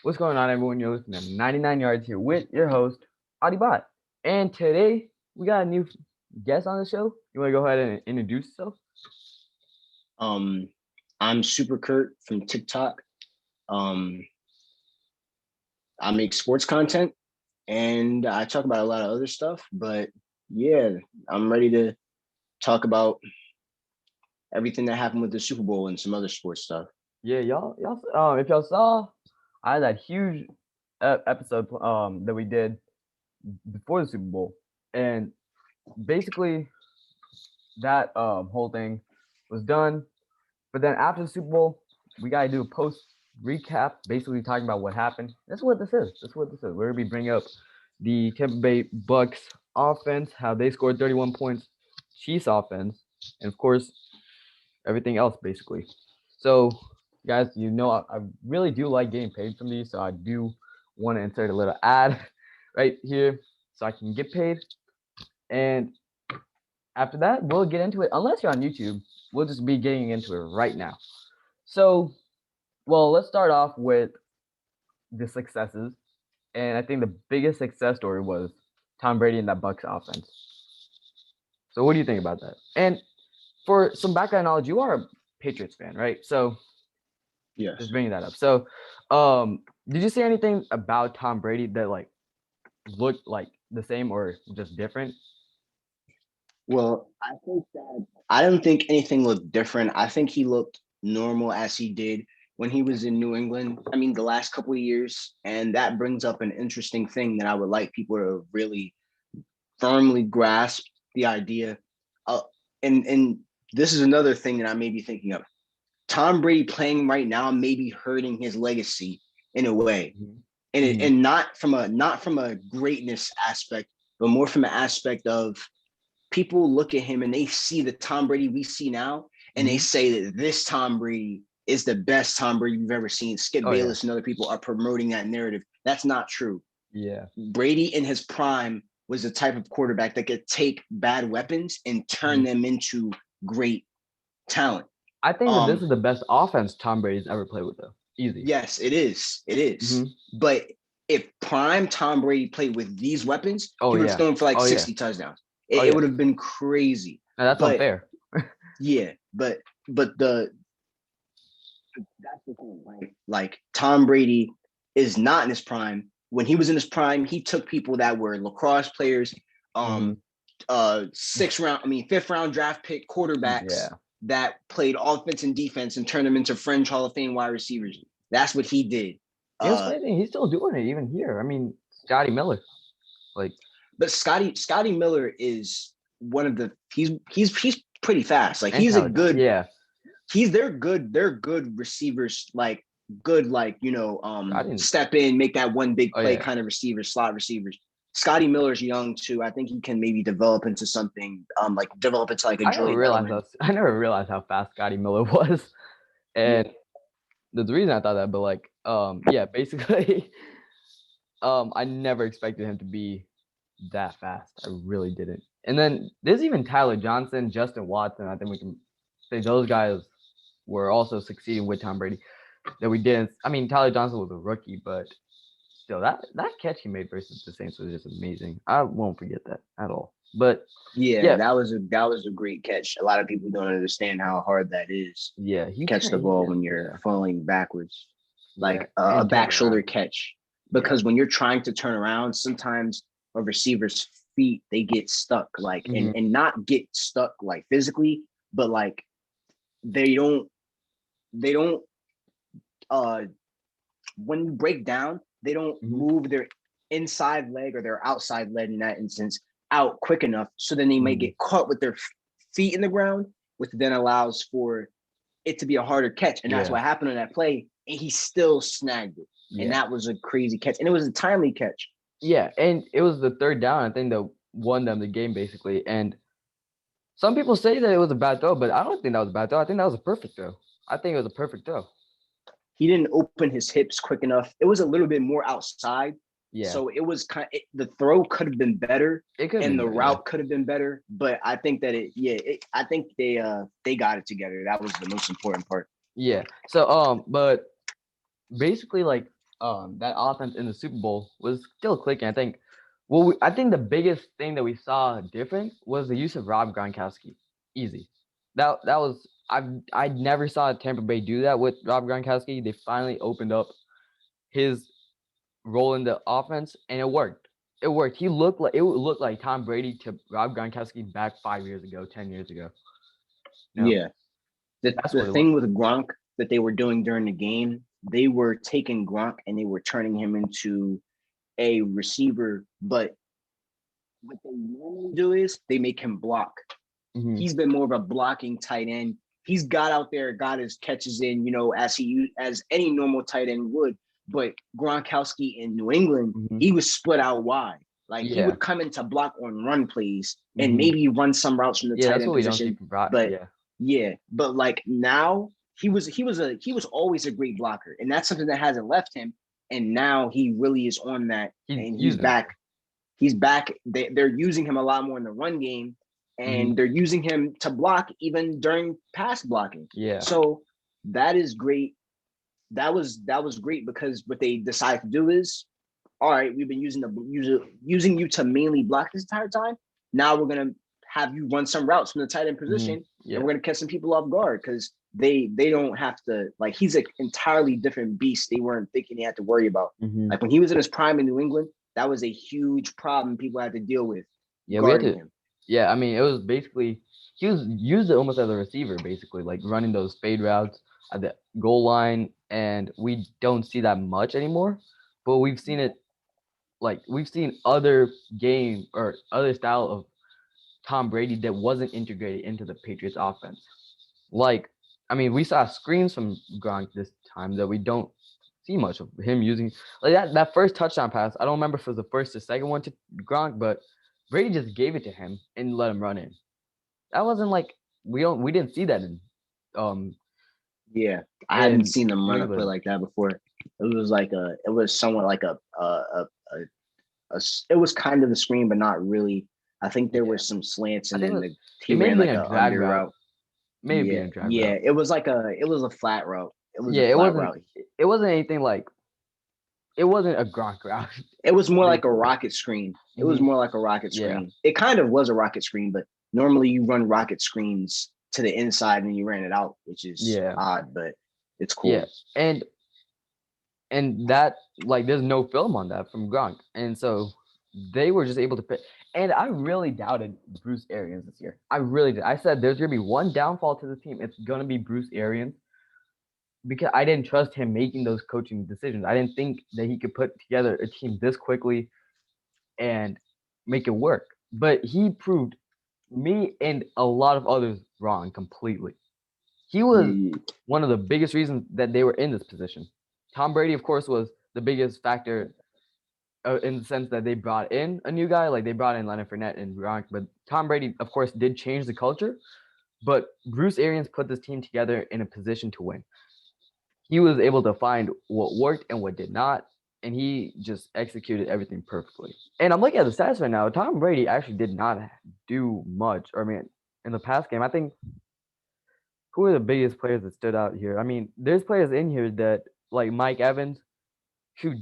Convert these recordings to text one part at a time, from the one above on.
What's going on, everyone? You're listening to 99 Yards here with your host, Adibot. And today, we got a new guest on the show. You want to go ahead and introduce yourself? Um, I'm Super Kurt from TikTok. Um, I make sports content and I talk about a lot of other stuff, but yeah, I'm ready to talk about everything that happened with the Super Bowl and some other sports stuff. Yeah, if y'all saw, I had that huge episode that we did before the Super Bowl. And basically, that whole thing was done. But then after the Super Bowl, we gotta do a post recap, basically talking about what happened. That's what this is. That's what this is. We're gonna be bringing up the Tampa Bay Bucks offense, how they scored 31 points, Chiefs offense, and of course everything else basically. So, guys, I really do like getting paid from these, so I do want to insert a little ad right here so I can get paid. And after that, we'll get into it. Unless you're on YouTube, we'll just be getting into it right now. So, well, let's start off with the successes. And I think the biggest success story was Tom Brady and that Bucks offense. So, what do you think about that? And for some background knowledge, you are a Patriots fan, right? So, just Yes. bringing that up. So, did you see anything about Tom Brady that looked like the same or just different? Well, I don't think anything looked different. I think he looked normal as he did when he was in New England. I mean, the last couple of years, and that brings up an interesting thing that I would like people to really firmly grasp the idea. Uh, and this is another thing that I may be thinking of. Tom Brady playing right now may be hurting his legacy in a way, Mm-hmm. and not from a greatness aspect, but more from an aspect of people look at him and they see the Tom Brady we see now, and they Mm-hmm. say that this Tom Brady is the best Tom Brady you've ever seen. Skip Oh yeah, Bayless and other people are promoting that narrative. That's not true. yeah. Brady in his prime was the type of quarterback that could take bad weapons and turn Mm-hmm. them into great talent. I think that this Um, is the best offense Tom Brady's ever played with, though. Easy. yes, it is. It is. Mm-hmm. But if prime Tom Brady played with these weapons, Oh he would have yeah. thrown for like Oh yeah. 60 touchdowns. Oh It yeah. would have been crazy. Now that's But unfair. yeah, but the that's the thing, right? Like Tom Brady is not in his prime. When he was in his prime, he took people that were lacrosse players, Mm-hmm. um, fifth round draft pick quarterbacks Yeah. that played offense and defense and turned them into fringe Hall of Fame wide receivers. That's what he did. You know, it's Uh, crazy. He's still doing it even here. I mean, Scotty Miller. Like, but Scotty Miller is one of the he's pretty fast. Like and he's a Tyler Johnson. good Yeah. they're good receivers, like good, like I didn't. step in, make that one big Oh play yeah. kind of receivers, slot receivers. Scotty Miller's young too. I think he can maybe develop into something, like develop into like a I never Julian realized Edelman. how I never realized how fast Scotty Miller was, and there's a reason I thought that. But yeah, basically, I never expected him to be that fast. I really didn't. And then there's even Tyler Johnson, Justin Watson. I think we can say those guys were also succeeding with Tom Brady. That we didn't. I mean, Tyler Johnson was a rookie, but still, that catch he made versus the Saints was just amazing. I won't forget that at all. But Yeah, yeah, that was a great catch. A lot of people don't understand how hard that is yeah, to catch the ball when you're yeah, falling backwards, yeah, like a and turn back shoulder around. catch. Yeah. Because when you're trying to turn around, sometimes a receiver's feet they get stuck, like Hmm. and not get stuck like physically, but like they don't they don't uh when you break down, they don't Hmm. move their inside leg or their outside leg in that instance out quick enough. So then they may Hmm. get caught with their feet in the ground, which then allows for it to be a harder catch. And that's Yeah. what happened on that play. And he still snagged it. And Yeah. that was a crazy catch. And it was a timely catch. Yeah. And it was the third down, I think, that won them the game basically. And some people say that it was a bad throw, but I don't think that was a bad throw. I think that was a perfect throw. I think it was a perfect throw. He didn't open his hips quick enough. It was a little bit more outside. Yeah. So it was the throw could have been better It could have and been the better. Yeah. route could have been better. But I think that I think they got it together. That was the most important part. Yeah. So but basically like that offense in the Super Bowl was still clicking. I think. Well, I think the biggest thing that we saw different was the use of Rob Gronkowski. Easy. That was I never saw Tampa Bay do that with Rob Gronkowski. They finally opened up his role in the offense, and it worked. It worked. It looked like Tom Brady to Rob Gronkowski back 5 years ago, 10 years ago. No, Yeah. The that's the what it was. thing with Gronk that they were doing during the game, they were taking Gronk and they were turning him into a receiver, but what they normally do is they make him block. Mm-hmm. He's been more of a blocking tight end. He's got out there, got his catches in, as any normal tight end would. But Gronkowski in New England, Mm-hmm. he was split out wide. Like he Yeah. would come into block on run plays and Mm-hmm. maybe run some routes from the Yeah, tight that's end what we don't see position. from Brock. But Yeah. yeah, but like now he was always a great blocker, and that's something that hasn't left him. And now he really is on that, He's and he's using it. back. He's back. They're using him a lot more in the run game, Mm-hmm. and they're using him to block even during pass blocking. Yeah. So that is great. That was great because what they decided to do is, all right, we've been using you to mainly block this entire time. Now we're gonna have you run some routes from the tight end Mm-hmm. position, Yeah. and we're gonna catch some people off guard because they don't have to, like, he's an entirely different beast. They weren't thinking he had to worry about. Mm-hmm. Like when he was in his prime in New England, that was a huge problem people had to deal with Yeah, we had guarding to. him. Yeah, I mean, it was basically he was used almost as a receiver, basically, like running those fade routes at the goal line, and we don't see that much anymore. But we've seen it, like we've seen other game or other style of Tom Brady that wasn't integrated into the Patriots offense. Like, I mean, we saw screens from Gronk this time that we don't see much of him using. Like that first touchdown pass, I don't remember if it was the first or second one to Gronk, but Brady just gave it to him and let him run in. That wasn't like we didn't see that um Yeah, I hadn't in seen them New run a play England. like that before. It was somewhat like it was kind of a screen, but not really. I think there Yeah, were some slants, I and think then it he may have ran been like a a drag under route. route. Maybe Yeah, a drag yeah. route. It was a flat route. It was Yeah, a flat route. it wasn't anything like it wasn't a Gronk route. It was more like a Basically. rocket screen. It was Hmm. more like a rocket Yeah. screen. It kind of was a rocket screen, but normally you run rocket screens to the inside and you ran it out, which is Yeah. odd, but it's Yeah. cool. And that like there's no film on that from Gronk. And so they were just able to pick. And I really doubted Bruce Arians this year. I really did. I said there's gonna be one downfall to the team. It's gonna be Bruce Arians because I didn't trust him making those coaching decisions. I didn't think that he could put together a team this quickly and make it work. But he proved me and a lot of others wrong completely. He was Yeah, one of the biggest reasons that they were in this position. Tom Brady, of course, was the biggest factor in the sense that they brought in a new guy, like they brought in Leonard Fournette and Gronk. But Tom Brady, of course, did change the culture. But Bruce Arians put this team together in a position to win. He was able to find what worked and what did not, and he just executed everything perfectly. And I'm looking at the stats right now. Tom Brady actually did not do much. Or I mean, in the past game, I think who are the biggest players that stood out here? I mean, there's players in here that like Mike Evans, who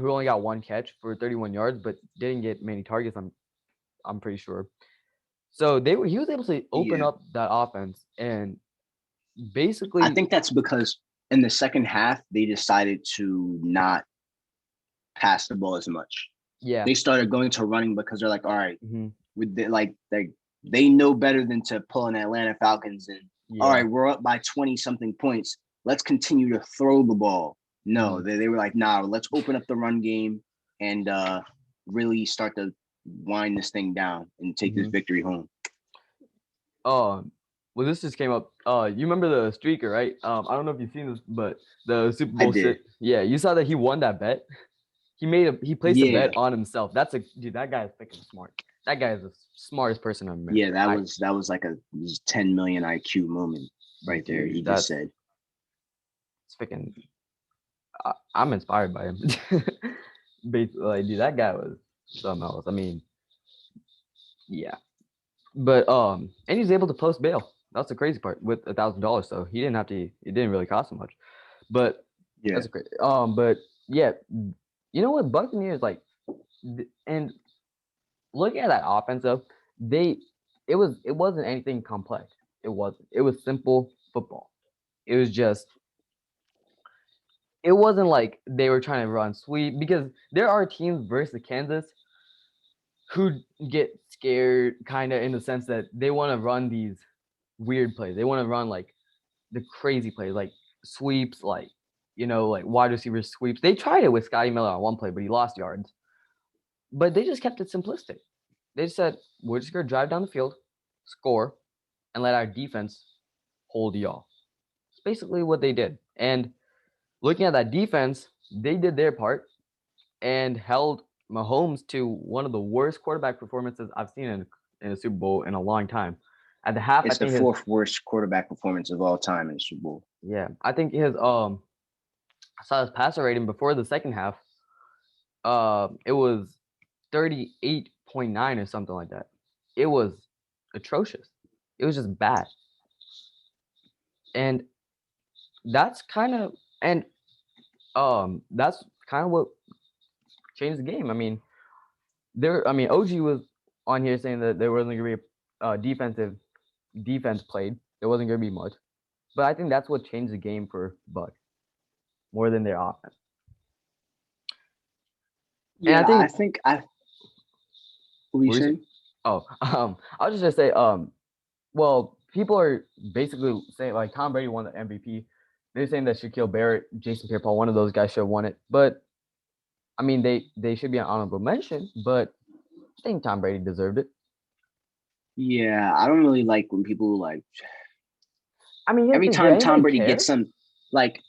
only got one catch for 31 yards, but didn't get many targets. I'm pretty sure. So he was able to open yeah. up that offense and I basically think that's because in the second half they decided to not pass the ball as much. yeah. They started going to running because they're like, all right, Hmm. with the, like they know better than to pull an Atlanta Falcons and, all Yeah. right, we're up by 20 something points. Let's continue to throw the ball. No, Hmm. they were like, nah, let's open up the run game and really start to wind this thing down and take this Hmm. victory home. Well, this just came up. You remember the streaker, right? I don't know if you've seen this, but the Super I Bowl did. sit. Yeah, you saw that he won that bet. He placed a Yeah. bet on himself. That's a dude. That guy is freaking smart. That guy is the smartest person I've met. Yeah, that was like a 10 million IQ moment right there. He Dude, just that's said, it's freaking. I'm inspired by him. Basically, like, dude, that guy was something else. I mean, yeah, but and he's able to post bail. That's the crazy part with $1,000. So he didn't have to. It didn't really cost him much, but Yeah, That's great. But yeah, you know what? Buccaneers and looking at that offense though, they it wasn't anything complex. It wasn't. It was simple football. It was just it wasn't like they were trying to run sweep because there are teams versus Kansas who get scared kind of in the sense that they want to run these weird plays. They want to run like the crazy plays, like sweeps, like like wide receiver sweeps. They tried it with Scotty Miller on one play, but he lost yards. But they just kept it simplistic. They just said, we're just gonna drive down the field, score, and let our defense hold y'all. It's basically what they did. And looking at that defense, they did their part and held Mahomes to one of the worst quarterback performances I've seen in a Super Bowl in a long time. At the half, I it's the think his fourth worst quarterback performance of all time in the Super Bowl. yeah, I think his I saw his passer rating before the second half. It was 38.9 or something like that. It was atrocious. It was just bad. And that's kind of and that's kind of what changed the game. OG was on here saying that there wasn't going to be a defense played. There wasn't going to be much. But I think that's what changed the game for Buck more than their offense. And I Yeah, I think think I. What were you saying? oh, I was just gonna say, well, people are basically saying like Tom Brady won the MVP. They're saying that Shaquille Barrett, Jason Pierre-Paul, one of those guys should have won it. But I mean, they should be an honorable mention. But I think Tom Brady deserved it. Yeah, I don't really like when people like I mean, here's the every thing: did time Tom anybody Brady gets care? some like,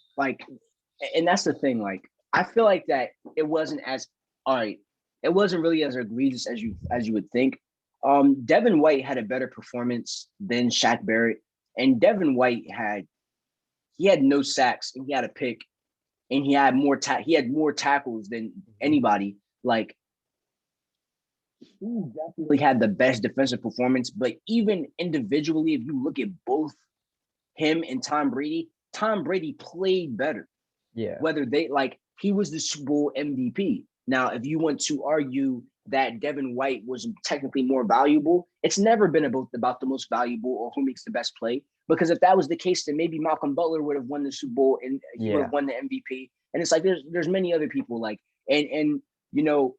and that's the thing. Like, I feel like that it wasn't as all right. It wasn't really as egregious as you would think. Devin White had a better performance than Shaq Barrett, and Devin White he had no sacks and he had a pick and he had more tackles than anybody. Like he definitely had the best defensive performance, but even individually, if you look at both him and Tom Brady played better. Yeah. Whether they like he was the Super Bowl MVP. Now, if you want to argue that Devin White was technically more valuable, it's never been about the most valuable or who makes the best play. Because if that was the case, then maybe Malcolm Butler would have won the Super Bowl and he would Yeah. have won the MVP. And it's like there's many other people like and you know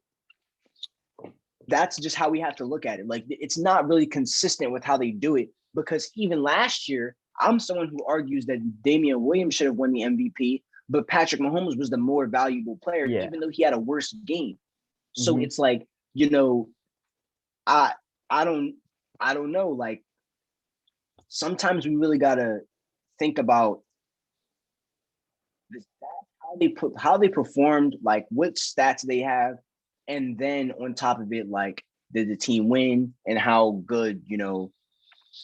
that's just how we have to look at it. Like it's not really consistent with how they do it because even last year, I'm someone who argues that Damian Williams should have won the MVP, but Patrick Mahomes was the more valuable player, Yeah. even though he had a worse game. So Mm-hmm. it's like, you know, I I don't I don't know. Like sometimes we really gotta think about the stats, how they performed, like what stats they have, and then on top of it, like did the team win and how good,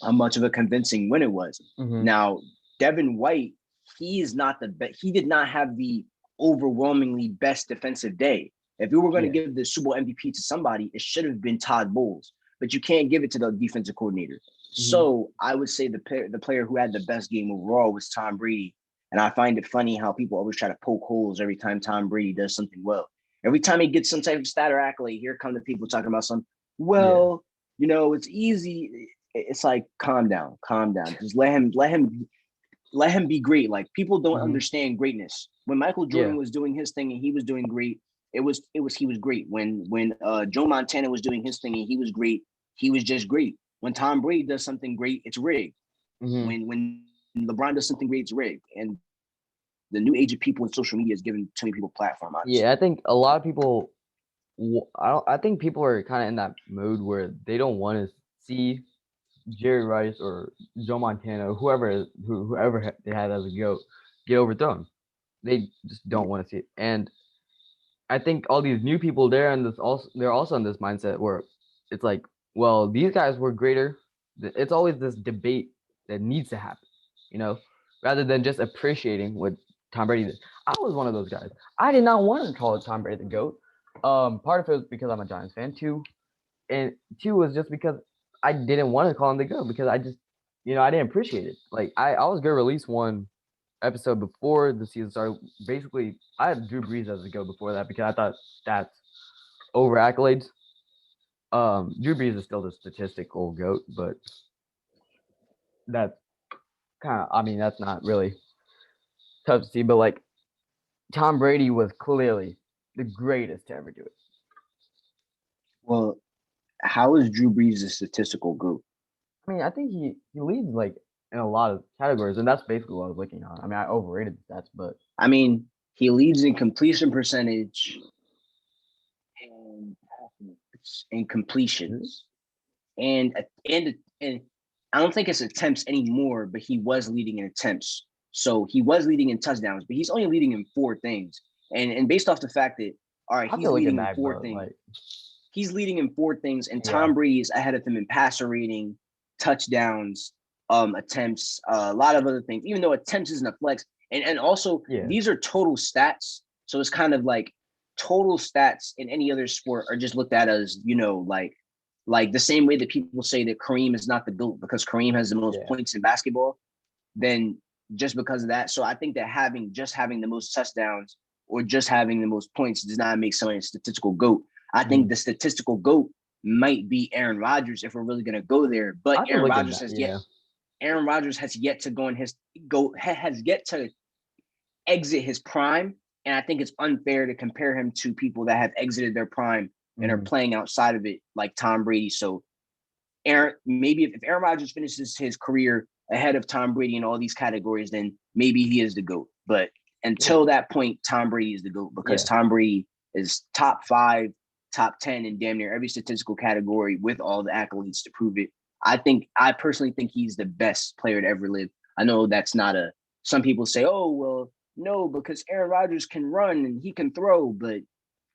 how much of a convincing win it was. Mm-hmm. Now, Devin White, he is not the best. He did not have the overwhelmingly best defensive day. If you were going to Yeah. give the Super Bowl MVP to somebody, it should have been Todd Bowles, but you can't give it to the defensive coordinator. Mm-hmm. So I would say the player who had the best game overall was Tom Brady. And I find it funny how people always try to poke holes every time Tom Brady does something well. Every time he gets some type of stat or accolade, here come the people talking about some, Yeah. well, it's easy. It's like calm down, calm down. Just let him be great. Like people don't Mm-hmm. understand greatness. When Michael Yeah. Jordan was doing his thing and he was doing great, he was great. When Joe Montana was doing his thing and he was great, he was just great. When Tom Brady does something great, it's rigged. Mm-hmm. When LeBron does something great, it's rigged. And the new age of people in social media is giving too many people a platform, honestly. Yeah. I think a lot of people. I think people are kind of in that mood where they don't want to see Jerry Rice or Joe Montana, whoever they had as a goat, get overthrown. They just don't want to see it. And I think all these new people they're also in this mindset where it's like, well, these guys were greater. It's always this debate that needs to happen, you know, rather than just appreciating what Tom Brady did. I was one of those guys. I did not want to call Tom Brady the GOAT. Part of it was because I'm a Giants fan too, and two was just because I didn't want to call him the GOAT because I just, I didn't appreciate it. Like I was gonna release one episode before the season started, basically, I had Drew Brees as a GOAT before that because I thought stats over accolades. Drew Brees is still the statistical GOAT, but that's I mean, that's not really tough to see. But like, Tom Brady was clearly the greatest to ever do it. Well, how is Drew Brees a statistical GOAT? I mean, I think he leads like in a lot of categories, and that's basically what I was looking on. I mean, I overrated the stats, but I mean, he leads in completion percentage and and completions, and and I don't think it's attempts anymore, but he was leading in attempts. So he was leading in touchdowns, but he's only leading in 4 things. And based off the fact that all right, I he's feel like leading in in that, four bro. things. Like, He's leading in 4 things, and yeah, Tom Brady is ahead of him in passer rating, touchdowns, attempts, a lot of other things. Even though attempts isn't a flex, and also yeah, these are total stats, so it's kind of like total stats in any other sport are just looked at as like the same way that people say that Kareem is not the GOAT because Kareem has the most yeah. points in basketball. Then just because of that, so I think that having the most touchdowns or just having the most points does not make someone a statistical GOAT. I think the statistical GOAT might be Aaron Rodgers if we're really going to go there. But I feel like in that, yeah. Aaron Rodgers has yet to go in his go has yet to exit his prime, and I think it's unfair to compare him to people that have exited their prime and are playing outside of it, like Tom Brady. So maybe if Aaron Rodgers finishes his career ahead of Tom Brady in all these categories, then maybe he is the GOAT. But until that point, Tom Brady is the GOAT because Tom Brady is top 5, top 10 in damn near every statistical category with all the accolades to prove it. I personally think he's the best player to ever live. I know that's not some people say, oh, well, no, because Aaron Rodgers can run and he can throw, but I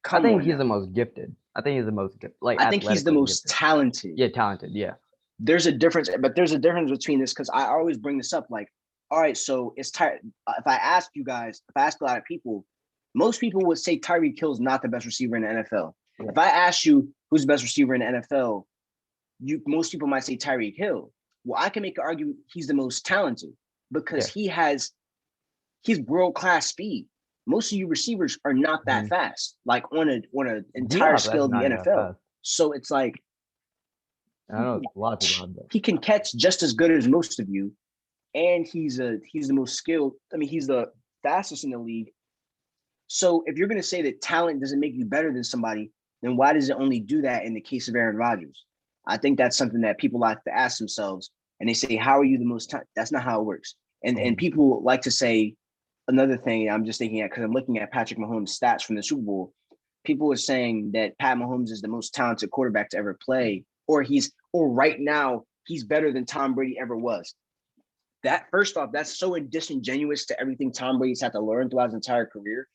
come think on he's now. the most gifted. I think he's the most gifted, like I think he's the athletically most gifted. talented. Yeah, talented. Yeah. There's a difference between this because I always bring this up. Like, all right, so it's if I ask a lot of people, most people would say Tyreek Hill is not the best receiver in the NFL. Yeah. If I ask you who's the best receiver in the NFL, most people might say Tyreek Hill. Well, I can make an argument he's the most talented because he's world-class speed. Most of you receivers are not that fast, like on an entire scale of the NFL. So it's like I know a lot of people have that. He can catch just as good as most of you, and he's the most skilled. I mean, he's the fastest in the league. So if you're going to say that talent doesn't make you better than somebody, then why does it only do that in the case of Aaron Rodgers? I think that's something that people like to ask themselves, and they say, "How are you the most?" That's not how it works. And people like to say another thing. I'm just thinking because I'm looking at Patrick Mahomes' stats from the Super Bowl. People are saying that Pat Mahomes is the most talented quarterback to ever play, or right now he's better than Tom Brady ever was. That first off, that's so disingenuous to everything Tom Brady's had to learn throughout his entire career.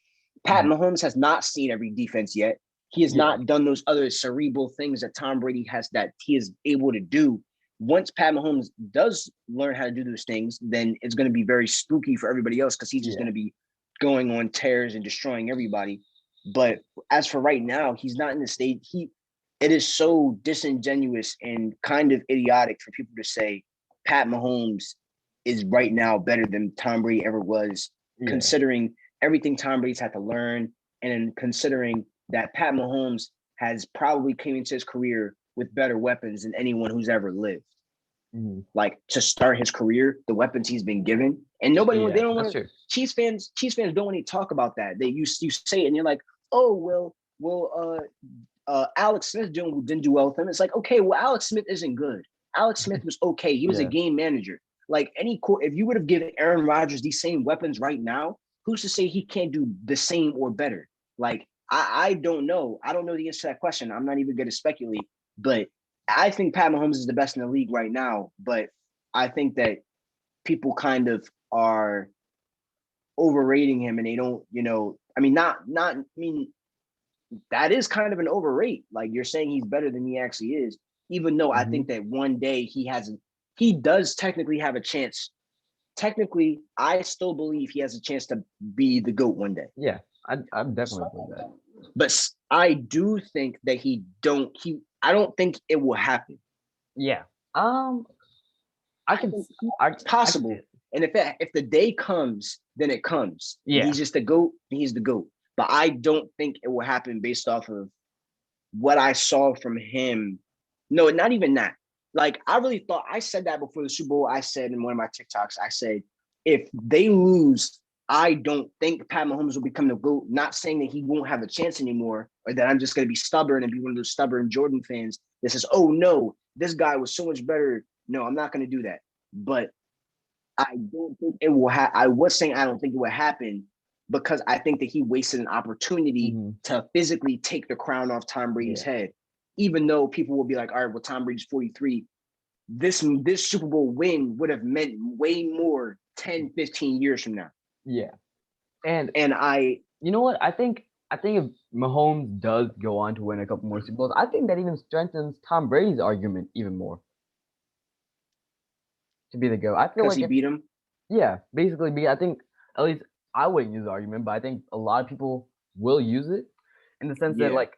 Pat Mahomes has not seen every defense yet. He has not done those other cerebral things that Tom Brady has that he is able to do. Once Pat Mahomes does learn how to do those things, then it's going to be very spooky for everybody else because he's just going to be going on tears and destroying everybody. But as for right now, he's not in the state. It is so disingenuous and kind of idiotic for people to say Pat Mahomes is right now better than Tom Brady ever was, considering everything Tom Brady's had to learn, and considering that Pat Mahomes has probably came into his career with better weapons than anyone who's ever lived. Like to start his career, the weapons he's been given, and nobody they don't want to. Chiefs fans don't want to talk about that. You say it, and you're like, oh Alex Smith didn't do well with him. It's like, okay, well, Alex Smith isn't good. Alex Smith was okay. He was a game manager. Like if you would have given Aaron Rodgers these same weapons right now, who's to say he can't do the same or better? Like, I don't know. I don't know the answer to that question. I'm not even going to speculate, but I think Pat Mahomes is the best in the league right now. But I think that people kind of are overrating him, and they don't, that is kind of an overrate. Like you're saying he's better than he actually is, even though I think that one day he does technically have a chance. Technically, I still believe he has a chance to be the GOAT one day. Yeah, I'm definitely believe that. But I do think that I don't think it will happen. Yeah. I can possible. And if the day comes, then it comes. Yeah. He's just the GOAT. He's the GOAT. But I don't think it will happen based off of what I saw from him. No, not even that. Like, I really thought, I said that before the Super Bowl. I said in one of my TikToks, I said, if they lose, I don't think Pat Mahomes will become the GOAT. Not saying that he won't have a chance anymore, or that I'm just going to be stubborn and be one of those stubborn Jordan fans that says, oh no, this guy was so much better. No, I'm not going to do that. But I don't think it will happen. I was saying I don't think it will happen because I think that he wasted an opportunity to physically take the crown off Tom Brady's head. Even though people will be like, all right, well, Tom Brady's 43. This Super Bowl win would have meant way more 10, 15 years from now. Yeah. And I, you know what? I think if Mahomes does go on to win a couple more Super Bowls, I think that even strengthens Tom Brady's argument even more to be the GOAT. I feel because like he beat him. Yeah, basically, I think at least I wouldn't use the argument, but I think a lot of people will use it in the sense that, like,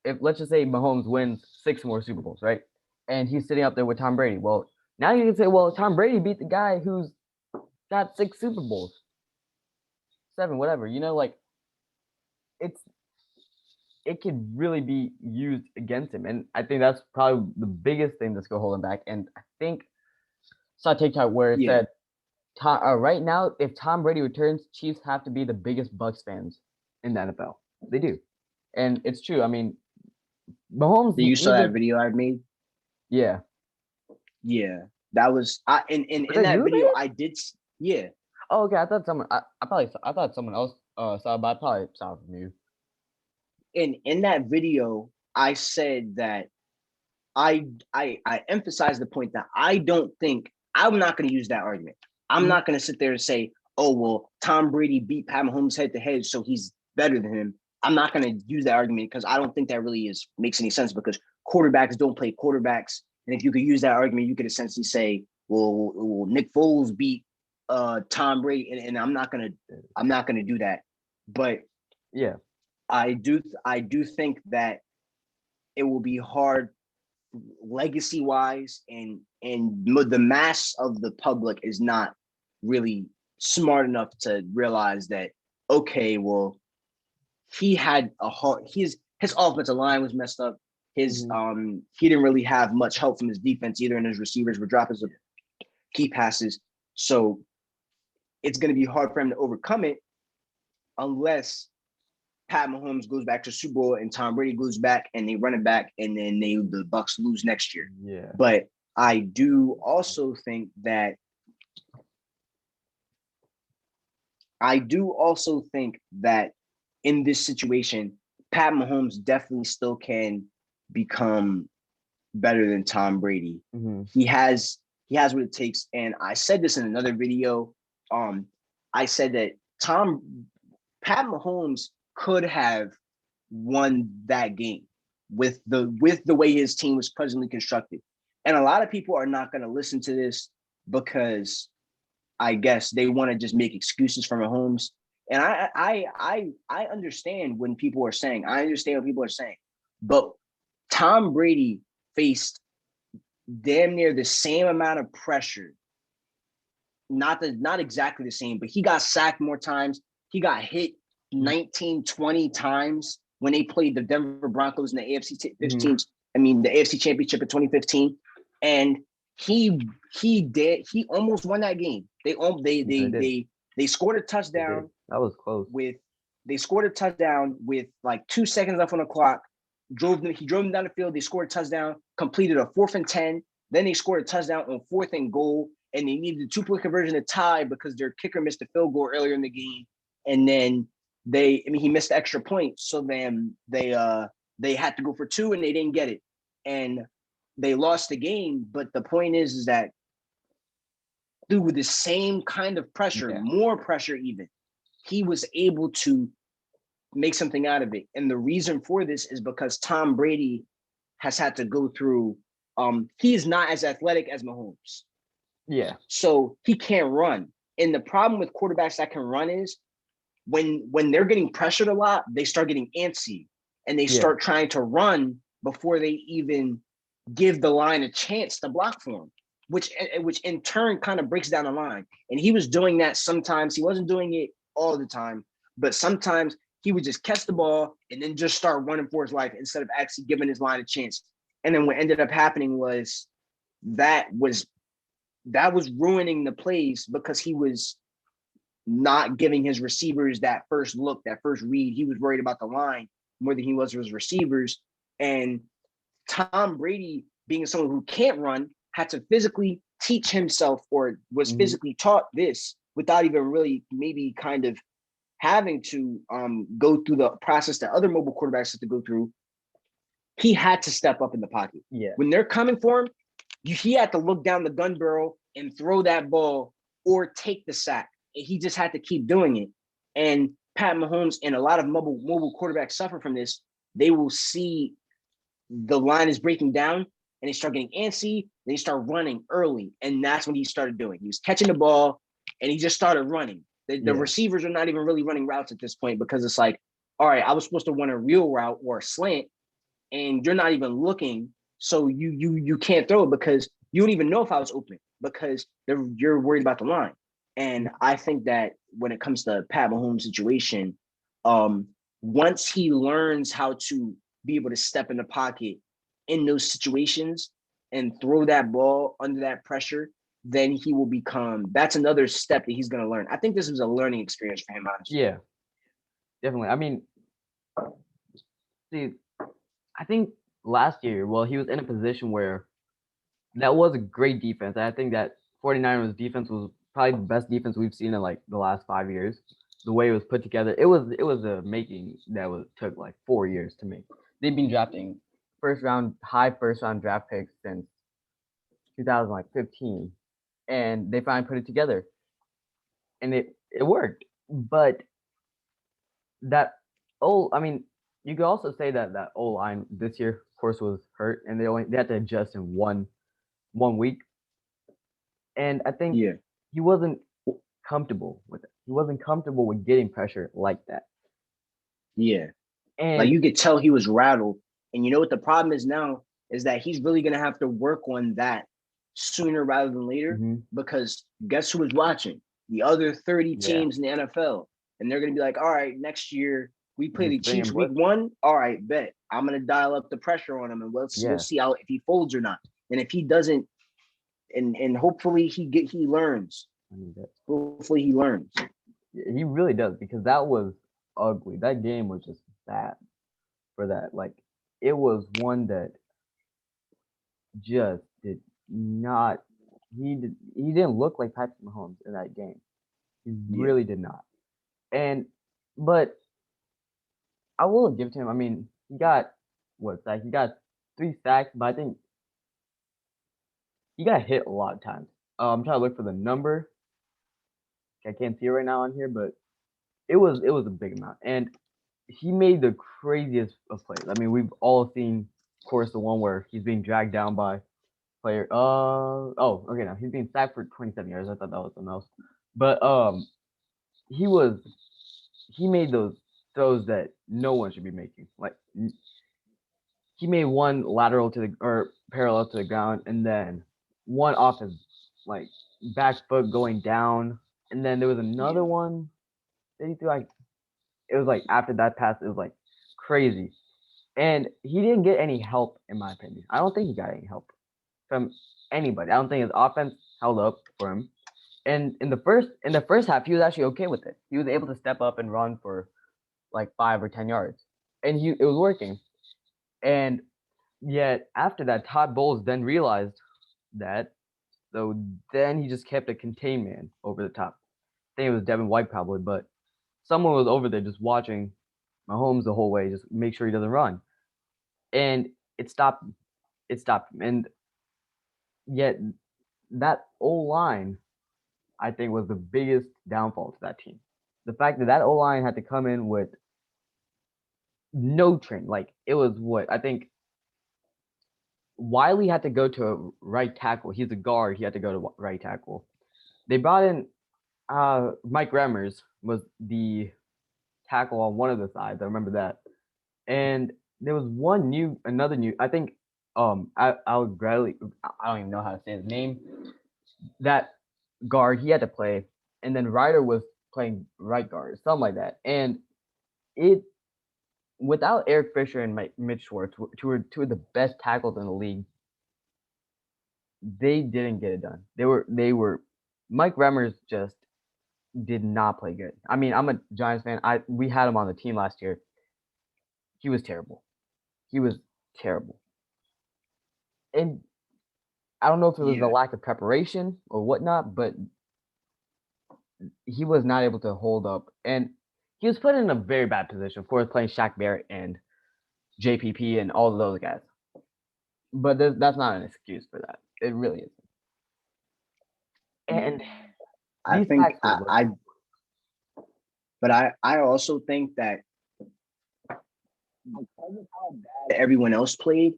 if let's just say Mahomes wins 6 more Super Bowls, right? And he's sitting up there with Tom Brady. Well, now you can say, well, Tom Brady beat the guy who's got 6 Super Bowls, 7, whatever. You know, like it could really be used against him, and I think that's probably the biggest thing that's gonna hold him back. And I think saw a TikTok where it said, right now, if Tom Brady returns, Chiefs have to be the biggest Bucks fans in the NFL. They do, and it's true. I mean, Mahomes. You saw that video I made? Yeah. Yeah, that was in that video. I did. Yeah. Oh, okay. I thought someone. I thought someone else saw it, but I probably saw it from you. In that video, I said that I emphasized the point that I don't think I'm not going to use that argument. I'm not going to sit there and say, oh, well, Tom Brady beat Pat Mahomes head to head, so he's better than him. I'm not going to use that argument because I don't think that really makes any sense because quarterbacks don't play quarterbacks. And if you could use that argument, you could essentially say, well Nick Foles beat Tom Brady, and I'm not gonna do that. But yeah, I do think that it will be hard legacy wise, and the mass of the public is not really smart enough to realize that, okay, well, he had a hard, his offensive line was messed up. His he didn't really have much help from his defense either, and his receivers were dropping some key passes. So it's going to be hard for him to overcome it unless Pat Mahomes goes back to Super Bowl and Tom Brady goes back and they run it back, and then the Bucks lose next year. Yeah. But I do also think that in this situation, Pat Mahomes definitely still can become better than Tom Brady. He has what it takes. And I said this in another video. I said that Pat Mahomes could have won that game with the way his team was presently constructed. And a lot of people are not going to listen to this because I guess they want to just make excuses for Mahomes. And I understand when people are saying, but Tom Brady faced damn near the same amount of pressure. Not exactly the same, but he got sacked more times. He got hit 19, 20 times when they played the Denver Broncos in the AFC 15. I mean, the AFC Championship in 2015. And he almost won that game. They scored a touchdown. That was close. They scored a touchdown with like 2 seconds left on the clock. He drove them down the field. They scored a touchdown, completed a 4th and 10. Then they scored a touchdown on 4th and goal, and they needed a 2-point conversion to tie because their kicker missed a field goal earlier in the game. And then he missed the extra point. So then they had to go for 2 and they didn't get it. And they lost the game. But the point is that through the same kind of pressure, more pressure even, he was able to make something out of it. And the reason for this is because Tom Brady has had to go through, he is not as athletic as Mahomes. Yeah. So he can't run. And the problem with quarterbacks that can run is when they're getting pressured a lot, they start getting antsy and they start trying to run before they even give the line a chance to block for him. which in turn kind of breaks down the line. And he was doing that sometimes. He wasn't doing it all the time, but sometimes he would just catch the ball and then just start running for his life instead of actually giving his line a chance. And then what ended up happening was that was ruining the plays because he was not giving his receivers that first look, that first read. He was worried about the line more than he was his receivers. And Tom Brady, being someone who can't run, had to physically teach himself or was physically taught this without even really maybe kind of having to go through the process that other mobile quarterbacks have to go through. He had to step up in the pocket. Yeah. When they're coming for him, he had to look down the gun barrel and throw that ball or take the sack. And he just had to keep doing it. And Pat Mahomes and a lot of mobile quarterbacks suffer from this. They will see the line is breaking down and they start getting antsy. They start running early. And that's what he started doing. He was catching the ball and he just started running. The receivers are not even really running routes at this point because it's like, all right, I was supposed to run a real route or a slant and you're not even looking. So you can't throw it because you don't even know if I was open because you're worried about the line. And I think that when it comes to Pat Mahomes' situation, once he learns how to be able to step in the pocket in those situations and throw that ball under that pressure, then he will become, that's another step that he's going to learn. I think this was a learning experience for him, honestly. Yeah, definitely. I mean, see, I think last year, well, he was in a position where that was a great defense. I think that 49ers defense was probably the best defense we've seen in like the last 5 years. The way it was put together, it was a making that took like 4 years to make. They've been drafting high first round draft picks since 2015, and they finally put it together, and it worked. But that I mean, you could also say that O line this year, of course, was hurt, and they had to adjust in one week. And I think he wasn't comfortable with it. He wasn't comfortable with getting pressure like that. Yeah. And like you could tell he was rattled. And you know what the problem is now is that he's really going to have to work on that sooner rather than later because guess who is watching? The other 30 teams in the NFL. And they're going to be like, all right, next year we play the Chiefs week 1. All right, bet. I'm going to dial up the pressure on him and we'll see how if he folds or not. And if he doesn't, and hopefully he learns. Hopefully he learns. He really does because that was ugly. That game was just bad for that. Like it was one that just did not. He didn't look like Patrick Mahomes in that game. He really did not. But I will give it to him. I mean, he got he got 3 sacks, but I think he got hit a lot of times. I'm trying to look for the number. I can't see it right now on here, but it was a big amount, and he made the craziest of plays. I mean, we've all seen, of course, the one where he's being dragged down by player. Okay, now he's being sacked for 27 yards. I thought that was something else, but he made those throws that no one should be making. Like he made one lateral parallel to the ground, and then one off his like back foot going down, and then there was another one that he threw like it was like after that pass, it was like crazy. And he didn't get any help, in my opinion. I don't think he got any help from anybody. I don't think his offense held up for him. And in the first half, he was actually okay with it. He was able to step up and run for like 5 or 10 yards, and it was working. And yet after that, Todd Bowles then realized that. So then he just kept a contained man over the top. I think it was Devin White probably, but someone was over there just watching Mahomes the whole way, just make sure he doesn't run. And it stopped him. And yet that O-line, I think, was the biggest downfall to that team. The fact that O-line had to come in with no training. Like it was I think Wiley had to go to a right tackle. He's a guard. He had to go to right tackle. They brought in Mike Remmers was the tackle on one of the sides. I remember that. And there was another new. I think I would gladly. I don't even know how to say his name. That guard he had to play, and then Ryder was playing right guard, something like that. And it without Eric Fisher and Mitch Schwartz, two of the best tackles in the league, they didn't get it done. They were Mike Remmers just did not play good. I mean, I'm a Giants fan. We had him on the team last year. He was terrible. He was terrible. And I don't know if it was the Yeah, lack of preparation or whatnot, but he was not able to hold up. And he was put in a very bad position, of course, playing Shaq Barrett and JPP and all of those guys. But that's not an excuse for that. It really isn't. And I these think packs didn't look I good. but I also think that because of how bad everyone else played,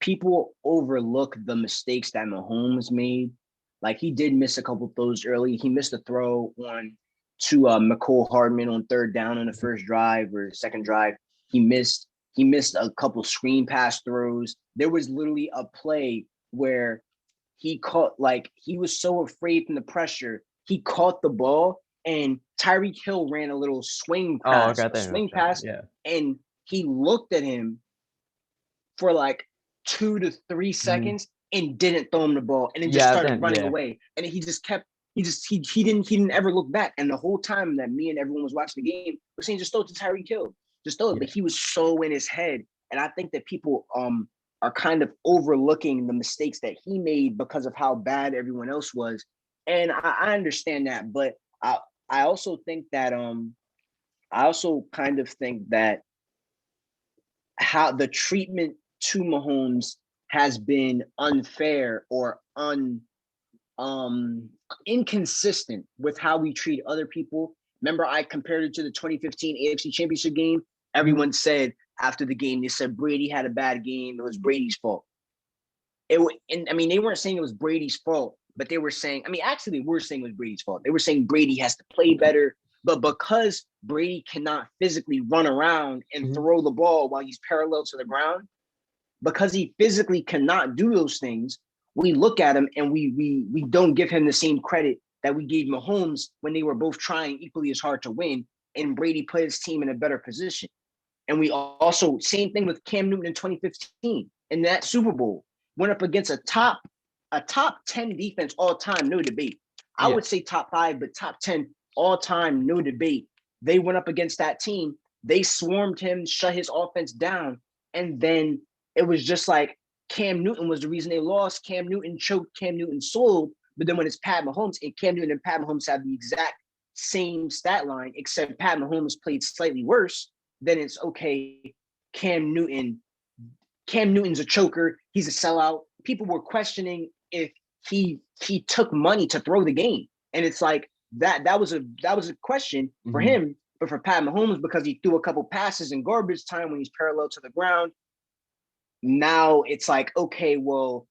people overlook the mistakes that Mahomes made. Like he did miss a couple throws early. He missed a throw on to McCole Hardman on third down on the first drive or second drive. He missed he missed a couple screen pass throws. There was literally a play where he caught like he was so afraid from the pressure. He caught the ball and Tyreek Hill ran a little Oh, okay, I think I know what you're talking about. Yeah. and he looked at him for like 2 to 3 Mhm. seconds and didn't throw him the ball and then just Yeah, started then running yeah. away. And he just kept he didn't ever look back. And the whole time that me and everyone was watching the game, we're saying just throw it to Tyreek Hill. Just throw it. But Yeah. he was so in his head. And I think that people are kind of overlooking the mistakes that he made because of how bad everyone else was. And I understand that, but I also think that I also kind of think that how the treatment to Mahomes has been unfair or um inconsistent with how we treat other people. Remember, I compared it to the 2015 AFC Championship game. Mhm. Everyone said after the game, they said Brady had a bad game. It was Brady's fault. And I mean, they weren't saying it was Brady's fault, but they were saying, I mean, actually, they were saying it was Brady's fault. They were saying Brady has to play better. But because Brady cannot physically run around and Mhm. throw the ball while he's parallel to the ground, because he physically cannot do those things, we look at him and we don't give him the same credit that we gave Mahomes when they were both trying equally as hard to win, and Brady put his team in a better position. And we also same thing with Cam Newton in 2015 in that Super Bowl, went up against a top 10 defense all time, no debate. I Yeah. would say top 5, but top 10 all time, no debate. They went up against that team. They swarmed him, shut his offense down, and then it was just like Cam Newton was the reason they lost. Cam Newton choked, Cam Newton sold. But then when it's Pat Mahomes, and Cam Newton and Pat Mahomes have the exact same stat line, except Pat Mahomes played slightly worse, then it's okay. Cam Newton, Cam Newton's a choker. He's a sellout. People were questioning if he took money to throw the game, and it's like that was a question for Mhm. him, but for Pat Mahomes because he threw a couple passes in garbage time when he's parallel to the ground. Now it's like okay, well,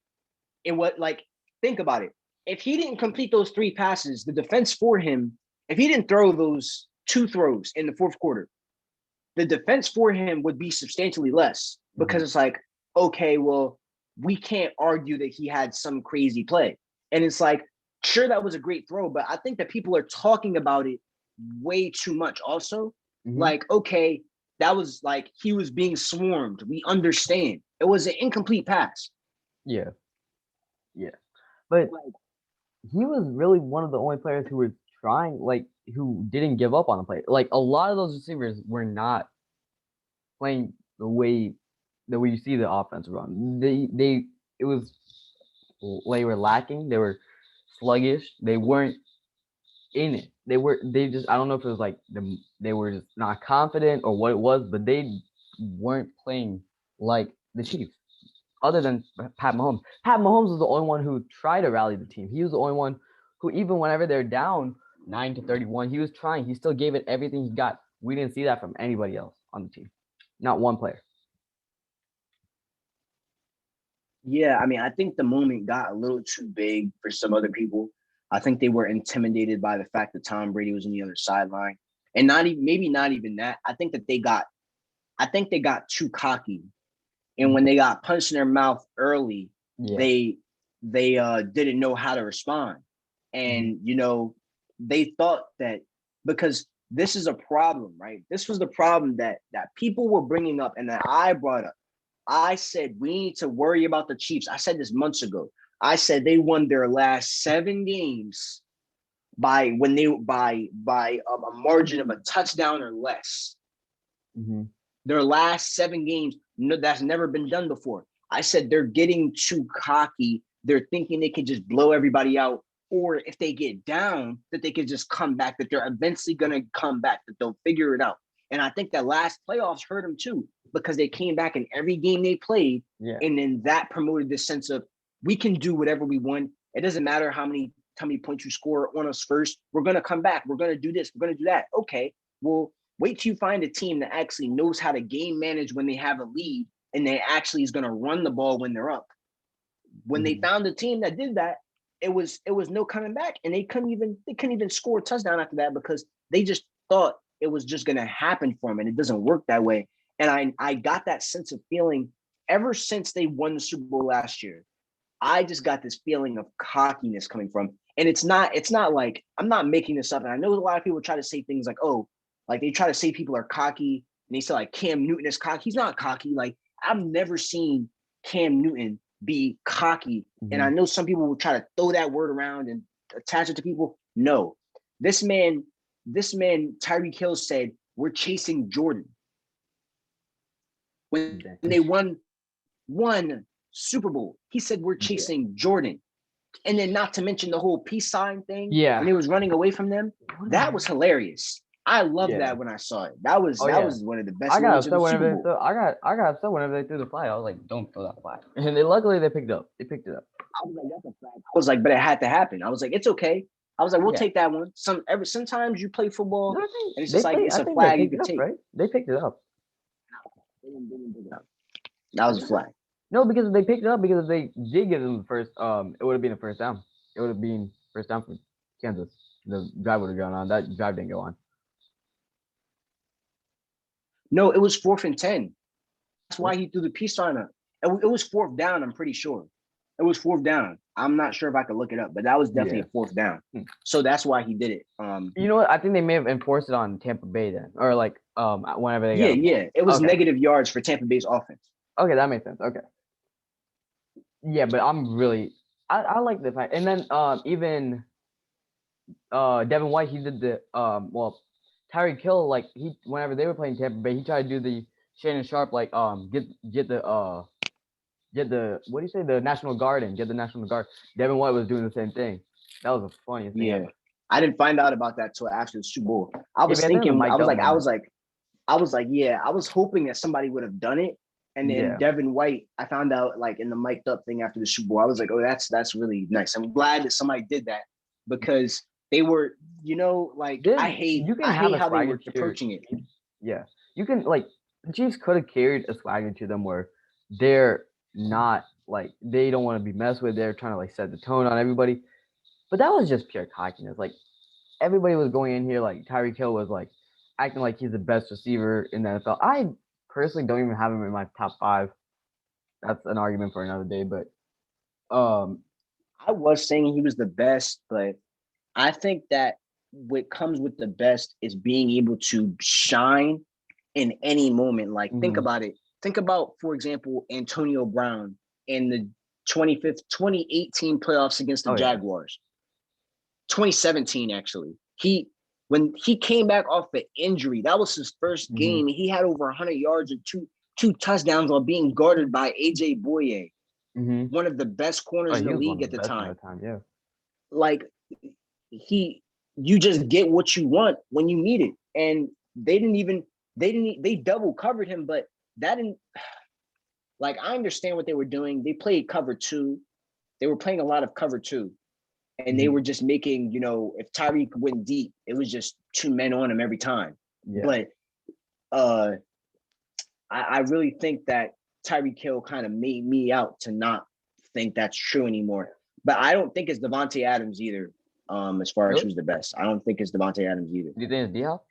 it was like think about it. If he didn't complete those 3 passes, the defense for him, if he didn't throw those 2 throws in the fourth quarter, the defense for him would be substantially less because Mhm. it's like, okay, well, we can't argue that he had some crazy play. And it's like, sure, that was a great throw, but I think that people are talking about it way too much also. Mhm. Like, okay, that was like he was being swarmed. We understand. It was an incomplete pass. Yeah. Yeah. But Like, he was really one of the only players who were trying, like, who didn't give up on the play. Like, a lot of those receivers were not playing the way you see the offense run. It was they were lacking. They were sluggish. They weren't in it. They just I don't know if it was like they were just not confident or what it was, but they weren't playing like the Chiefs. Other than Pat Mahomes, Pat Mahomes was the only one who tried to rally the team. He was the only one who, even whenever they're down 9-31, he was trying. He still gave it everything he got. We didn't see that from anybody else on the team. Not one player. yeah, I mean, I think the moment got a little too big for some other people. I think they were intimidated by the fact that Tom Brady was on the other sideline, and not even maybe not even that. I think they got too cocky And when they got punched in their mouth early, Yeah. they didn't know how to respond. And they thought that because this is a problem, right? This was the problem that people were bringing up and that I brought up. I said we need to worry about the Chiefs. I said this months ago. I said they won their last 7 games by a margin of a touchdown or less. Their last 7 games, no, that's never been done before. I said they're getting too cocky. They're thinking they can just blow everybody out, or if they get down, that they could just come back, that they're eventually going to come back, that they'll figure it out. And I think that last playoffs hurt them too, because they came back in every game they played. Yeah. And then that promoted this sense of we can do whatever we want. It doesn't matter how many points you score on us first. We're going to come back. We're going to do this. We're going to do that. Okay, well, wait till you find a team that actually knows how to game manage when they have a lead and they actually is going to run the ball when they're up. When they found a team that did that, it was no coming back, and they couldn't even score a touchdown after that because they just thought it was just going to happen for them, and it doesn't work that way. And I got that sense of feeling ever since they won the Super Bowl last year. I just got this feeling of cockiness coming from, and it's not like I'm not making this up. And I know a lot of people try to say things like, oh, like they try to say people are cocky, and they say like Cam Newton is cocky. He's not cocky. Like I've never seen Cam Newton be cocky. And I know some people will try to throw that word around and attach it to people. No, this man, Tyreek Hill said, we're chasing Jordan. When they won one Super Bowl, he said, we're chasing Jordan. And then not to mention the whole peace sign thing. Yeah. And he was running away from them. That was hilarious. I loved that when I saw it. That was one of the best moments of the Super Bowl. I got upset whenever they threw the flag. I was like, don't throw that flag. And luckily they picked it up. They picked it up. I was like, that's a flag. I was like, but it had to happen. I was like, it's okay. I was like, we'll take that one. Sometimes you play football and it's just like it's a flag you can take. Right? They picked it up. They didn't pick it up. That was a flag. No, because they picked it up because if they did give them the first, it would have been a first down. It would have been first down for Kansas. The drive would have gone on. That drive didn't go on. No, it was 4th and 10. That's why he threw the peace sign up. It was 4th down, I'm pretty sure. It was 4th down. I'm not sure if I could look it up, but that was definitely a 4th down. So that's why he did it. You know what? I think they may have enforced it on Tampa Bay then. Or like whenever they got it was negative yards for Tampa Bay's offense. Okay, that makes sense. Okay. Yeah, but I'm really I like the fact, and then even Devin White, he did the Tyreek Hill, like whenever they were playing Tampa Bay, he tried to do the Shannon Sharp, like get the what do you say, the National Guard and get the National Guard. Devin White was doing the same thing. That was the funniest thing. Yeah, I didn't find out about that till after the Super Bowl. I was thinking, I was hoping that somebody would have done it. And then Devin White, I found out like in the mic'd up thing after the Super Bowl. I was like, oh, that's really nice. I'm glad that somebody did that because they were, like I hate how they were approaching it. Yeah, you can like the Chiefs could have carried a swagger to them where they're not like they don't want to be messed with. They're trying to like set the tone on everybody, but that was just pure cockiness. Like everybody was going in here like Tyreek Hill was like acting like he's the best receiver in the NFL. I personally don't even have him in my top 5. That's an argument for another day, but I was saying he was the best, but I think that what comes with the best is being able to shine in any moment. Like think about it. Think about, for example, Antonio Brown in the 2018 playoffs against the Jaguars. 2017, actually. When he came back off an injury, that was his first game. He had over 100 yards and two touchdowns while being guarded by AJ Boye, one of the best corners in the league at the time. Like you just get what you want when you need it. And they double covered him, but that didn't, like, I understand what they were doing. They played cover 2. They were playing a lot of cover 2. And they were just making, if Tyreek went deep, it was just 2 men on him every time. Yeah. But I really think that Tyreek Hill kind of made me out to not think that's true anymore. But I don't think it's Devontae Adams either, as far as who's the best. I don't think it's Devontae Adams either. Do you think it's D-Hop?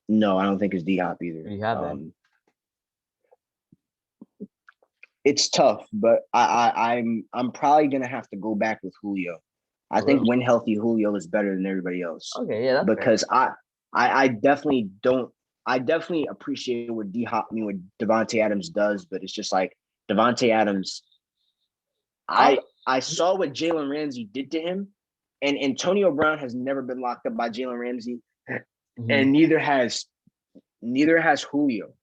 No, I don't think it's D-Hop either. You have that. It's tough, but I'm probably gonna have to go back with Julio. I For real. think when healthy, Julio is better than everybody else Okay, yeah, that's fair. because I definitely don't. I definitely appreciate what what Devontae Adams does, but it's just like Devontae Adams. I I saw what Jalen Ramsey did to him, and Antonio Brown has never been locked up by Jalen Ramsey, mhm, and neither has Julio.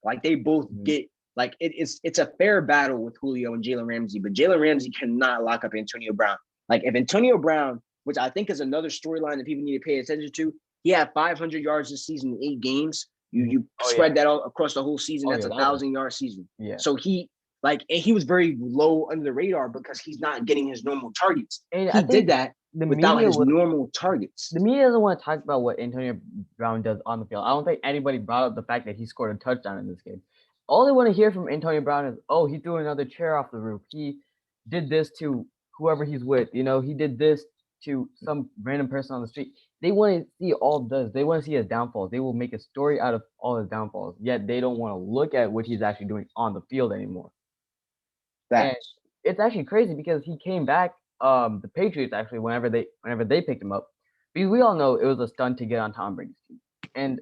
Like they both mhm. get like it's a fair battle with Julio and Jalen Ramsey, but Jalen Ramsey cannot lock up Antonio Brown. Like if Antonio Brown, which I think is another storyline that people need to pay attention to, he had 500 yards this season in 8 games. Mhm. You Oh yeah. spread that all across the whole season. Oh That's yeah. a That was 1,000-yard season. yeah. So and he was very low under the radar because he's not getting his normal targets. And I He did think that the without media his was normal targets. the media doesn't want to talk about what Antonio Brown does on the field. I don't think anybody brought up the fact that he scored a touchdown in this game. All they want to hear from Antonio Brown is, "Oh, he threw another chair off the roof. He did this to whoever he's with. You know, he did this to some random person on the street." They want to see all does. They want to see his downfalls. They will make a story out of all his downfalls. Yet they don't want to look at what he's actually doing on the field anymore. And Facts. it's actually crazy because he came back. The Patriots actually, whenever they picked him up, because we all know it was a stunt to get on Tom Brady's team, and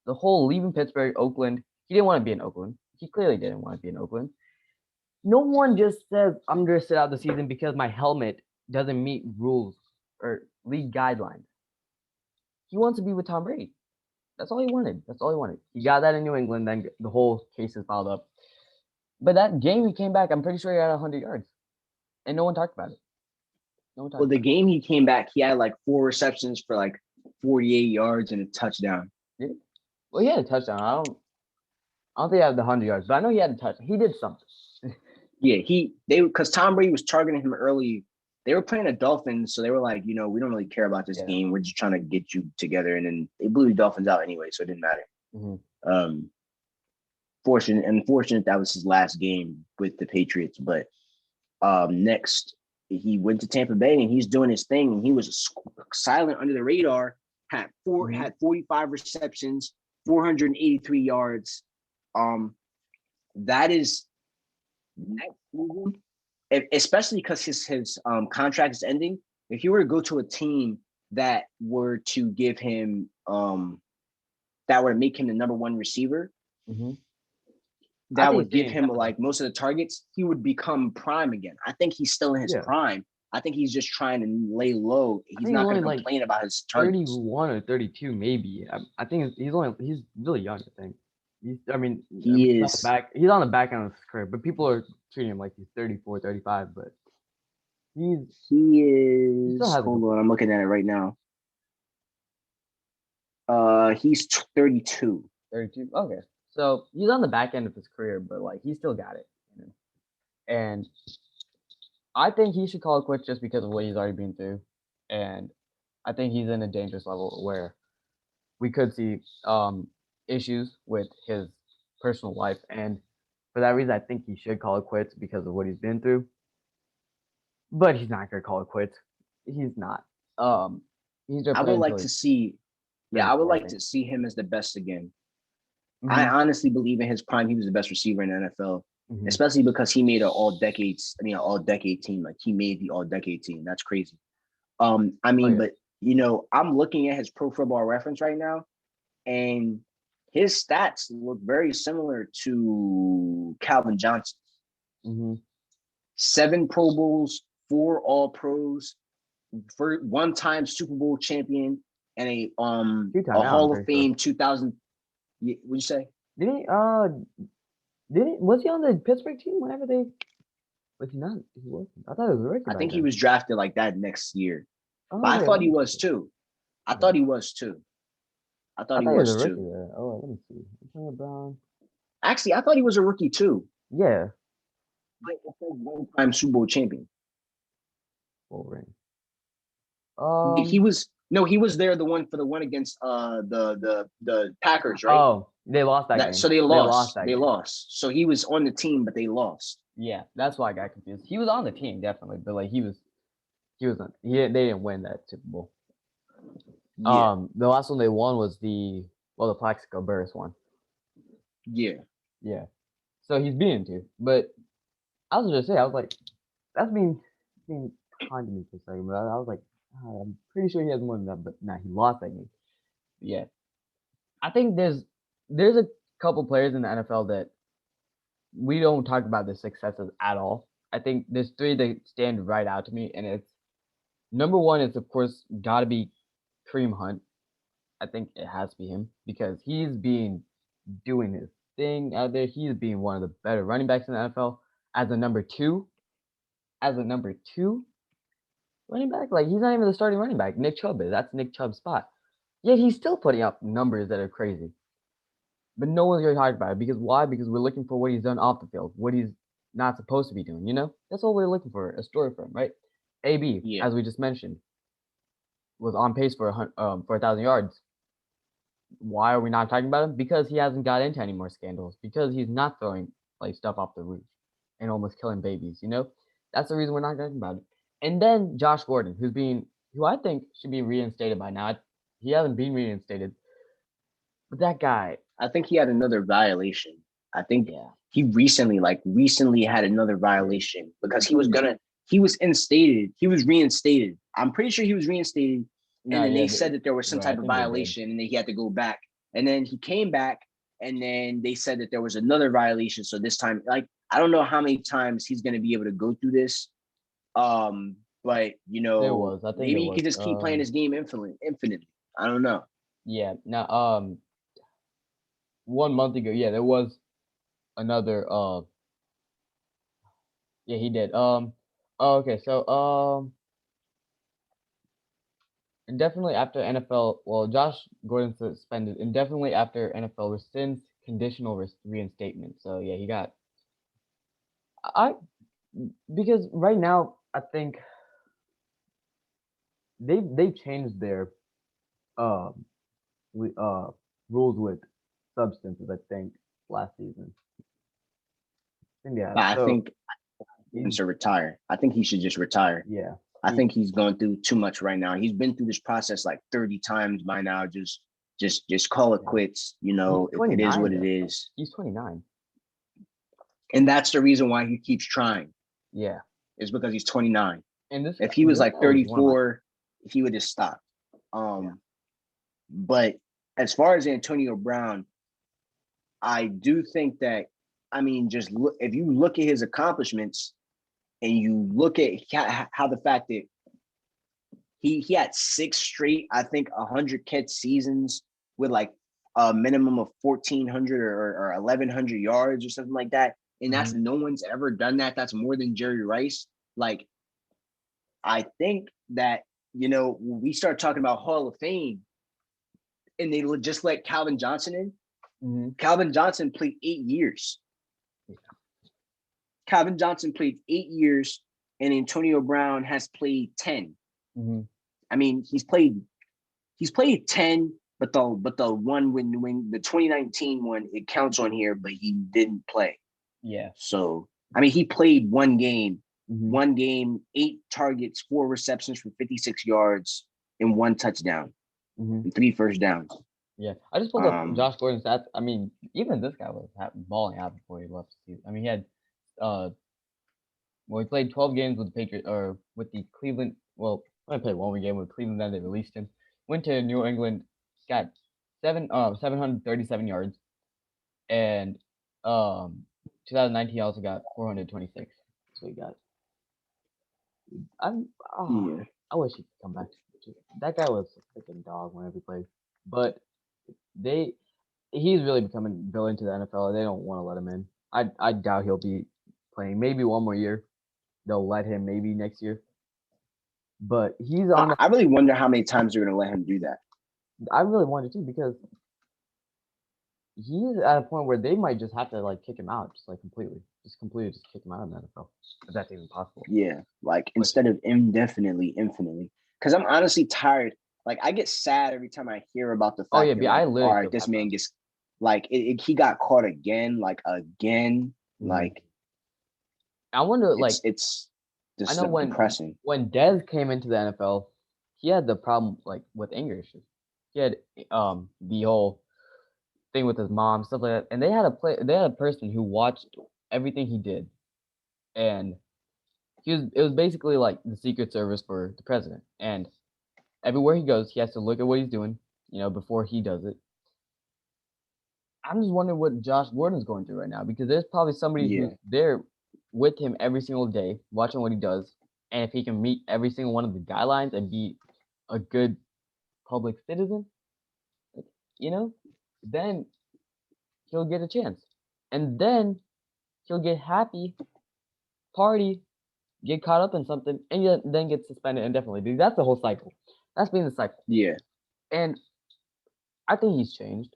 the whole leaving Pittsburgh, Oakland, he didn't want to be in Oakland. He clearly didn't want to be in Oakland. No one just says I'm going to sit out the season because my helmet doesn't meet rules or league guidelines. He wants to be with Tom Brady. That's all he wanted. That's all he wanted. He got that in New England. Then the whole case is piled up. But that game he came back, I'm pretty sure he had 100 yards, and no one talked about it. No one talked Well, the about game he came back, he had like 4 receptions for like 48 yards and a touchdown. it. Well, he had a touchdown. I don't think he had the 100 yards, but I know he had a touchdown. He did something. Yeah, because Tom Brady was targeting him early. They were playing the Dolphins, so they were like, we don't really care about this Yeah. game. We're just trying to get you together, and then they blew the Dolphins out anyway, so it didn't matter. Mm-hmm. Unfortunate that was his last game with the Patriots, but next he went to Tampa Bay and he's doing his thing. And he was silent under the radar. Had 45 receptions, 483 yards. That is next season, especially because his contract is ending. If you were to go to a team that were to give him that would make him the number one receiver, that would give him like most of the targets, he would become prime again. I think he's still in his prime. I think he's just trying to lay low. He's not going to complain about his targets. 31 or 32, maybe. I think he's really young. I think he's he's on the back end of his career, but people are treating him like he's 34, 35. But he is. Hold on, I'm looking at it right now. He's 32. 32. Okay, so he's on the back end of his career, but like he still got it. And I think he should call it quits just because of what he's already been through, and I think he's in a dangerous level where we could see issues with his personal life, and for that reason, I think he should call it quits because of what he's been through. But he's not gonna call it quits. He's not. I would like to see. Yeah, I would like to see him as the best again. Mm-hmm. I honestly believe in his prime, he was the best receiver in the NFL, especially because he made an all-decade team. Like he made the all-decade team. That's crazy. But I'm looking at his Pro Football Reference right now, and his stats look very similar to Calvin Johnson. 7 Pro Bowls, 4 All Pros, for one-time Super Bowl champion, and a Hall of Fame 2000. What'd you say? Was he on the Pittsburgh team whenever they? Was he not? He wasn't. I thought it was a rookie. I think he was drafted like that next year. But I thought he was too. I thought he was too. I thought he was a rookie there. Oh, let me see. Antonio Brown. Actually, I thought he was a rookie too. Yeah. Like one-time Super Bowl champion. Full ring. He was there the one against the Packers, right? Oh, they lost that game. So they lost. So he was on the team, but they lost. Yeah, that's why I got confused. He was on the team definitely, but like they didn't win that Super Bowl. Yeah. The last one they won was the Plaxico Burress one. Yeah. Yeah. So he's beaten too, but I was gonna say, I was like, that's being kind to me for a second, but I was like, I'm pretty sure he has more than that, but nah, he lost that game. Yeah, I think there's a couple players in the NFL that we don't talk about the successes at all. I think there's three that stand right out to me, and it's number one is of course got to be Kareem Hunt. I think it has to be him because he's been doing his thing out there. He's being one of the better running backs in the NFL as a number two running back. Like he's not even the starting running back. Nick Chubb is. That's Nick Chubb's spot. Yet he's still putting up numbers that are crazy. But no one's really talking about it because why? Because we're looking for what he's done off the field, what he's not supposed to be doing. That's all we're looking for. A story from, right? AB, Yeah. as we just mentioned, was on pace for 1,000 yards. Why are we not talking about him? Because he hasn't got into any more scandals. Because he's not throwing like stuff off the roof and almost killing babies. That's the reason we're not talking about it. And then Josh Gordon, who I think should be reinstated by now. He hasn't been reinstated, but that guy, I think he had another violation. I think yeah, he recently had another violation because he was instated. He was reinstated. I'm pretty sure he was reinstated. And no, then yeah, they said that there was some right. I type of think they did. violation and then he had to go back. And then he came back and then they said that there was another violation. So this time, like, I don't know how many times he's going to be able to go through this. But There was. I think there maybe he was. could just keep playing his game infinitely. I don't know. Yeah. Now, 1 month ago, yeah, there was another. Yeah, he did. Oh, okay. So, indefinitely after NFL. Well, Josh Gordon suspended indefinitely after NFL rescinds conditional reinstatement. So yeah, he got. I because right now I think they changed their um rules with substances. I think last season. I think they have. But I So think he's to retire. I think he should just retire. yeah. I think he's going through too much right now. He's been through this process like 30 times by now. Just call it Yeah. quits. He's It is 29 what it though. is. He's 29. And that's the reason why he keeps trying, Yeah. is because he's 29. And If he was this like guy was one of my 34, he would just stop. yeah. But as far as Antonio Brown, I do think that, I mean, just look, if you look at his accomplishments and you look at how the fact that he had 6 straight, I think, 100 catch seasons with like a minimum of 1,400 or 1,100 yards or something like that. And that's Mhm. no one's ever done that. That's more than Jerry Rice. Like, I think that, when we start talking about Hall of Fame and they just let Calvin Johnson in, Mhm. Calvin Johnson played 8 years. Yeah. Calvin Johnson played 8 years and Antonio Brown has played 10. Mhm. I mean, he's played 10, but the one when the 2019 one, it counts on here, but he didn't play. Yeah. So I mean, he played one game, Mhm. 8 targets, 4 receptions for 56 yards, and 1 touchdown, Mhm. and 3 first downs. Yeah. I just pulled up Um, Josh Gordon's stats. I mean, even this guy was balling out before he left the season. I mean, he had uh well, he played 12 games with the Patriots or with the Cleveland. Well, I played one game with Cleveland, then they released him. Went to New England, got 737 yards, and 2019 he also got 426. So he got. I'm. Oh, yeah. I wish he could come back. That guy was a freaking dog whenever he played, but they. He's really becoming built into the NFL. They don't want to let him in. I doubt he'll be playing. Maybe one more year. They'll let him maybe next year. But he's on that. I really wonder how many times they're going to let him do that. I really wanted to because he's at a point where they might just have to like kick him out, just like completely just kick him out of the NFL, if that's even possible. Yeah, like Which, instead of infinitely. Because I'm honestly tired. Like I get sad every time I hear about the oh fact yeah, that, but I like, all literally right, feel this bad for man him. gets like he got caught again, like again. Mhm. Like I wonder, like, it's I just know depressing. when Dez came into the NFL, he had the problem like with anger issues. He had the whole thing with his mom, stuff like that, and they had a person who watched everything he did and it was basically like the Secret Service for the president. And everywhere he goes, he has to look at what he's doing, before he does it. I'm just wondering what Josh Gordon's going through right now, because there's probably somebody Yeah. who's there with him every single day, watching what he does, and if he can meet every single one of the guidelines and be a good public citizen, then he'll get a chance, and then he'll get happy, party, get caught up in something, and then get suspended indefinitely. Dude, that's the whole cycle. That's been the cycle, Yeah. and I think he's changed.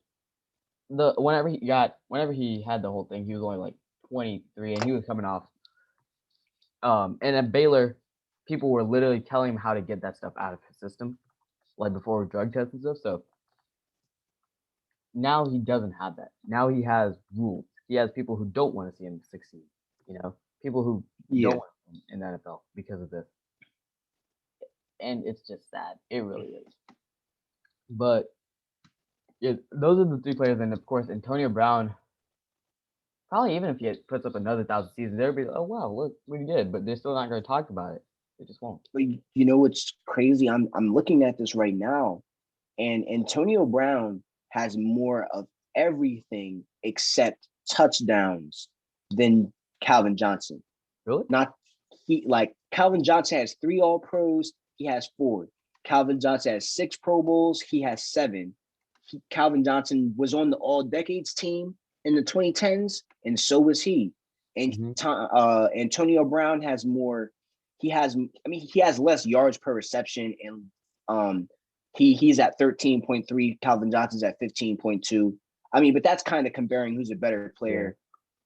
Whenever he had the whole thing, he was only like 23, and he was coming off. And at Baylor, people were literally telling him how to get that stuff out of his system, like before drug tests and stuff. So now he doesn't have that. Now he has rules. He has people who don't want to see him succeed. People who Yeah. don't want him in the NFL because of this, and it's just sad. It really is. But yeah, those are the three players, and of course Antonio Brown. Probably even if he puts up another 1,000 seasons, they'll be like, "Oh wow, look what he did," but they're still not going to talk about it. They just won't. But you know what's crazy? I'm looking at this right now, and Antonio Brown has more of everything except touchdowns than Calvin Johnson. Really? Not Calvin Johnson has 3 All Pros, he has 4. Calvin Johnson has 6 Pro Bowls, he has 7. Calvin Johnson was on the All Decades team in the 2010s, and so was he. And Antonio Brown has more. He has less yards per reception, and he's at 13.3. Calvin Johnson's at 15.2. But that's kind of comparing who's a better player.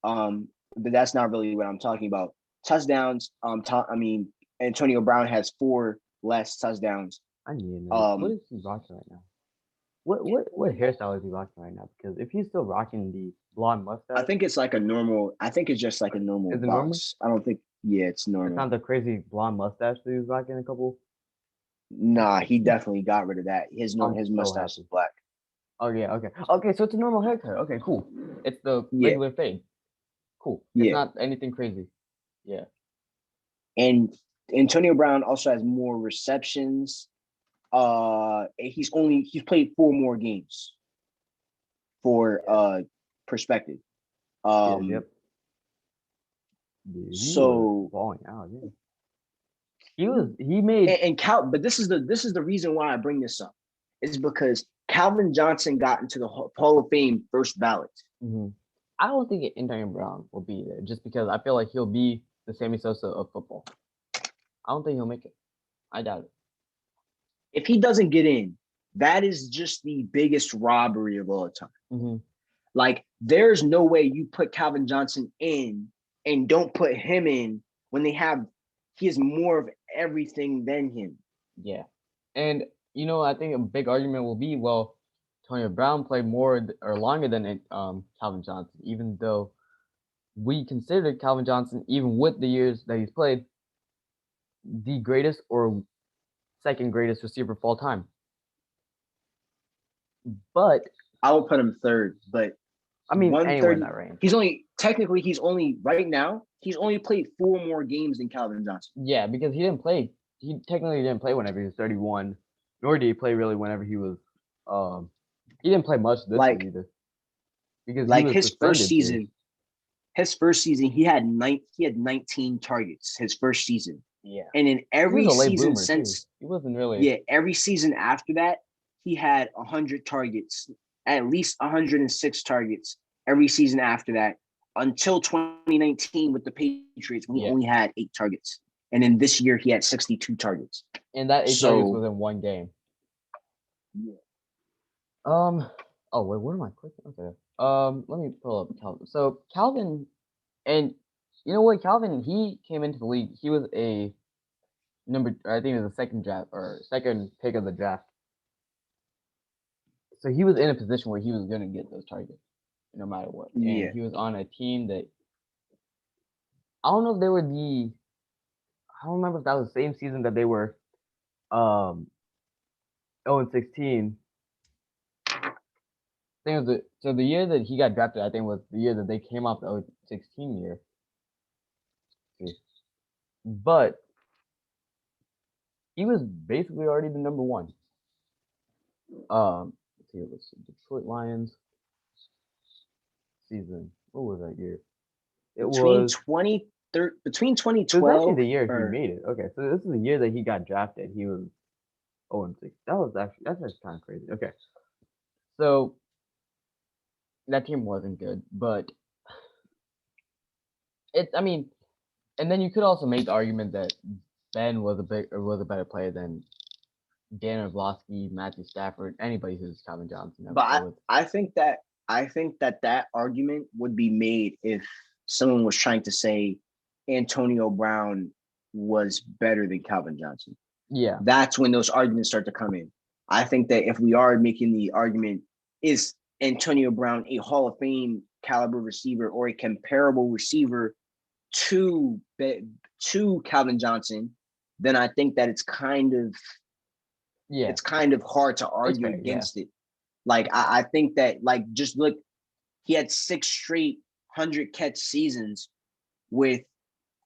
Yeah. But that's not really what I'm talking about. Touchdowns. Antonio Brown has 4 less touchdowns. I need to know. What is he rocking right now? What hairstyle is he rocking right now? Because if he's still rocking the blonde mustache, I think it's like a normal. I think it's just like a normal is it box. normal? I don't think. Yeah, it's normal. It's not the crazy blonde mustache that he was rocking a couple. Nah, he definitely got rid of that. His mustache is black. Oh yeah, okay. So it's a normal haircut. Okay, cool. It's the regular fade. Cool. It's not anything crazy. Yeah. And Antonio Brown also has more receptions. He's played 4 more games for perspective. Yep. Dude, so falling out. Yeah. He made but this is the reason why I bring this up. Is because Calvin Johnson got into the Hall of Fame first ballot. Mm-hmm. I don't think Antonio Brown will be there, just because I feel like he'll be the Sammy Sosa of football. I don't think he'll make it. I doubt it. If he doesn't get in, that is just the biggest robbery of all time. Mm-hmm. Like, there's no way you put Calvin Johnson in and don't put him in when he has more of everything than him. Yeah. And, I think a big argument will be, well, Antonio Brown played more or longer than Calvin Johnson, even though we considered Calvin Johnson, even with the years that he's played, the greatest or second greatest receiver of all time. But I will put him third, but anywhere in that range. He's only right now, he's only played 4 more games than Calvin Johnson. Yeah, because he technically didn't play whenever he was 31, nor did he play really whenever he was he didn't play much this year either. Because he was his first season. Too. His first season, he had 19 targets his first season. Yeah. And in every season since, he wasn't really. Yeah, every season after that, he had 100 targets, at least 106 targets every season after that, until 2019 with the Patriots, when he only had 8 targets. And then this year, he had 62 targets. And that 8 targets was in one game. Yeah. Oh wait, what am I clicking? Okay. Let me pull up Calvin. So Calvin, and you know what, Calvin, he came into the league. He was I think it was the second pick of the draft. So he was in a position where he was gonna get those targets, no matter what. Yeah. And he was on a team that I don't know if they were I don't remember if that was the same season that they were 0-16. So the year that he got drafted, I think, was the year that they came off the 0-16 year. but he was basically already the number one. Let's see, let's see, Detroit Lions season. What was that year? It between was. 20 between It was actually 2012 the year he or made it. Okay, so this is the year that he got drafted. He was 0-6. That's actually kind of crazy. Okay, so that team wasn't good, but I mean, and then you could also make the argument that Ben was a better player than Dan Orlovsky, Matthew Stafford, anybody who's Calvin Johnson ever but played with. I think that argument would be made if someone was trying to say Antonio Brown was better than Calvin Johnson. Yeah, That's when those arguments start to come in. I think that if we are making the argument, is Antonio Brown a Hall of Fame caliber receiver or a comparable receiver to Calvin Johnson, then I think that it's kind of yeah, hard to it's argue fair. Yeah, against it. Like I think that like just look, he had 6 straight 100 catch seasons with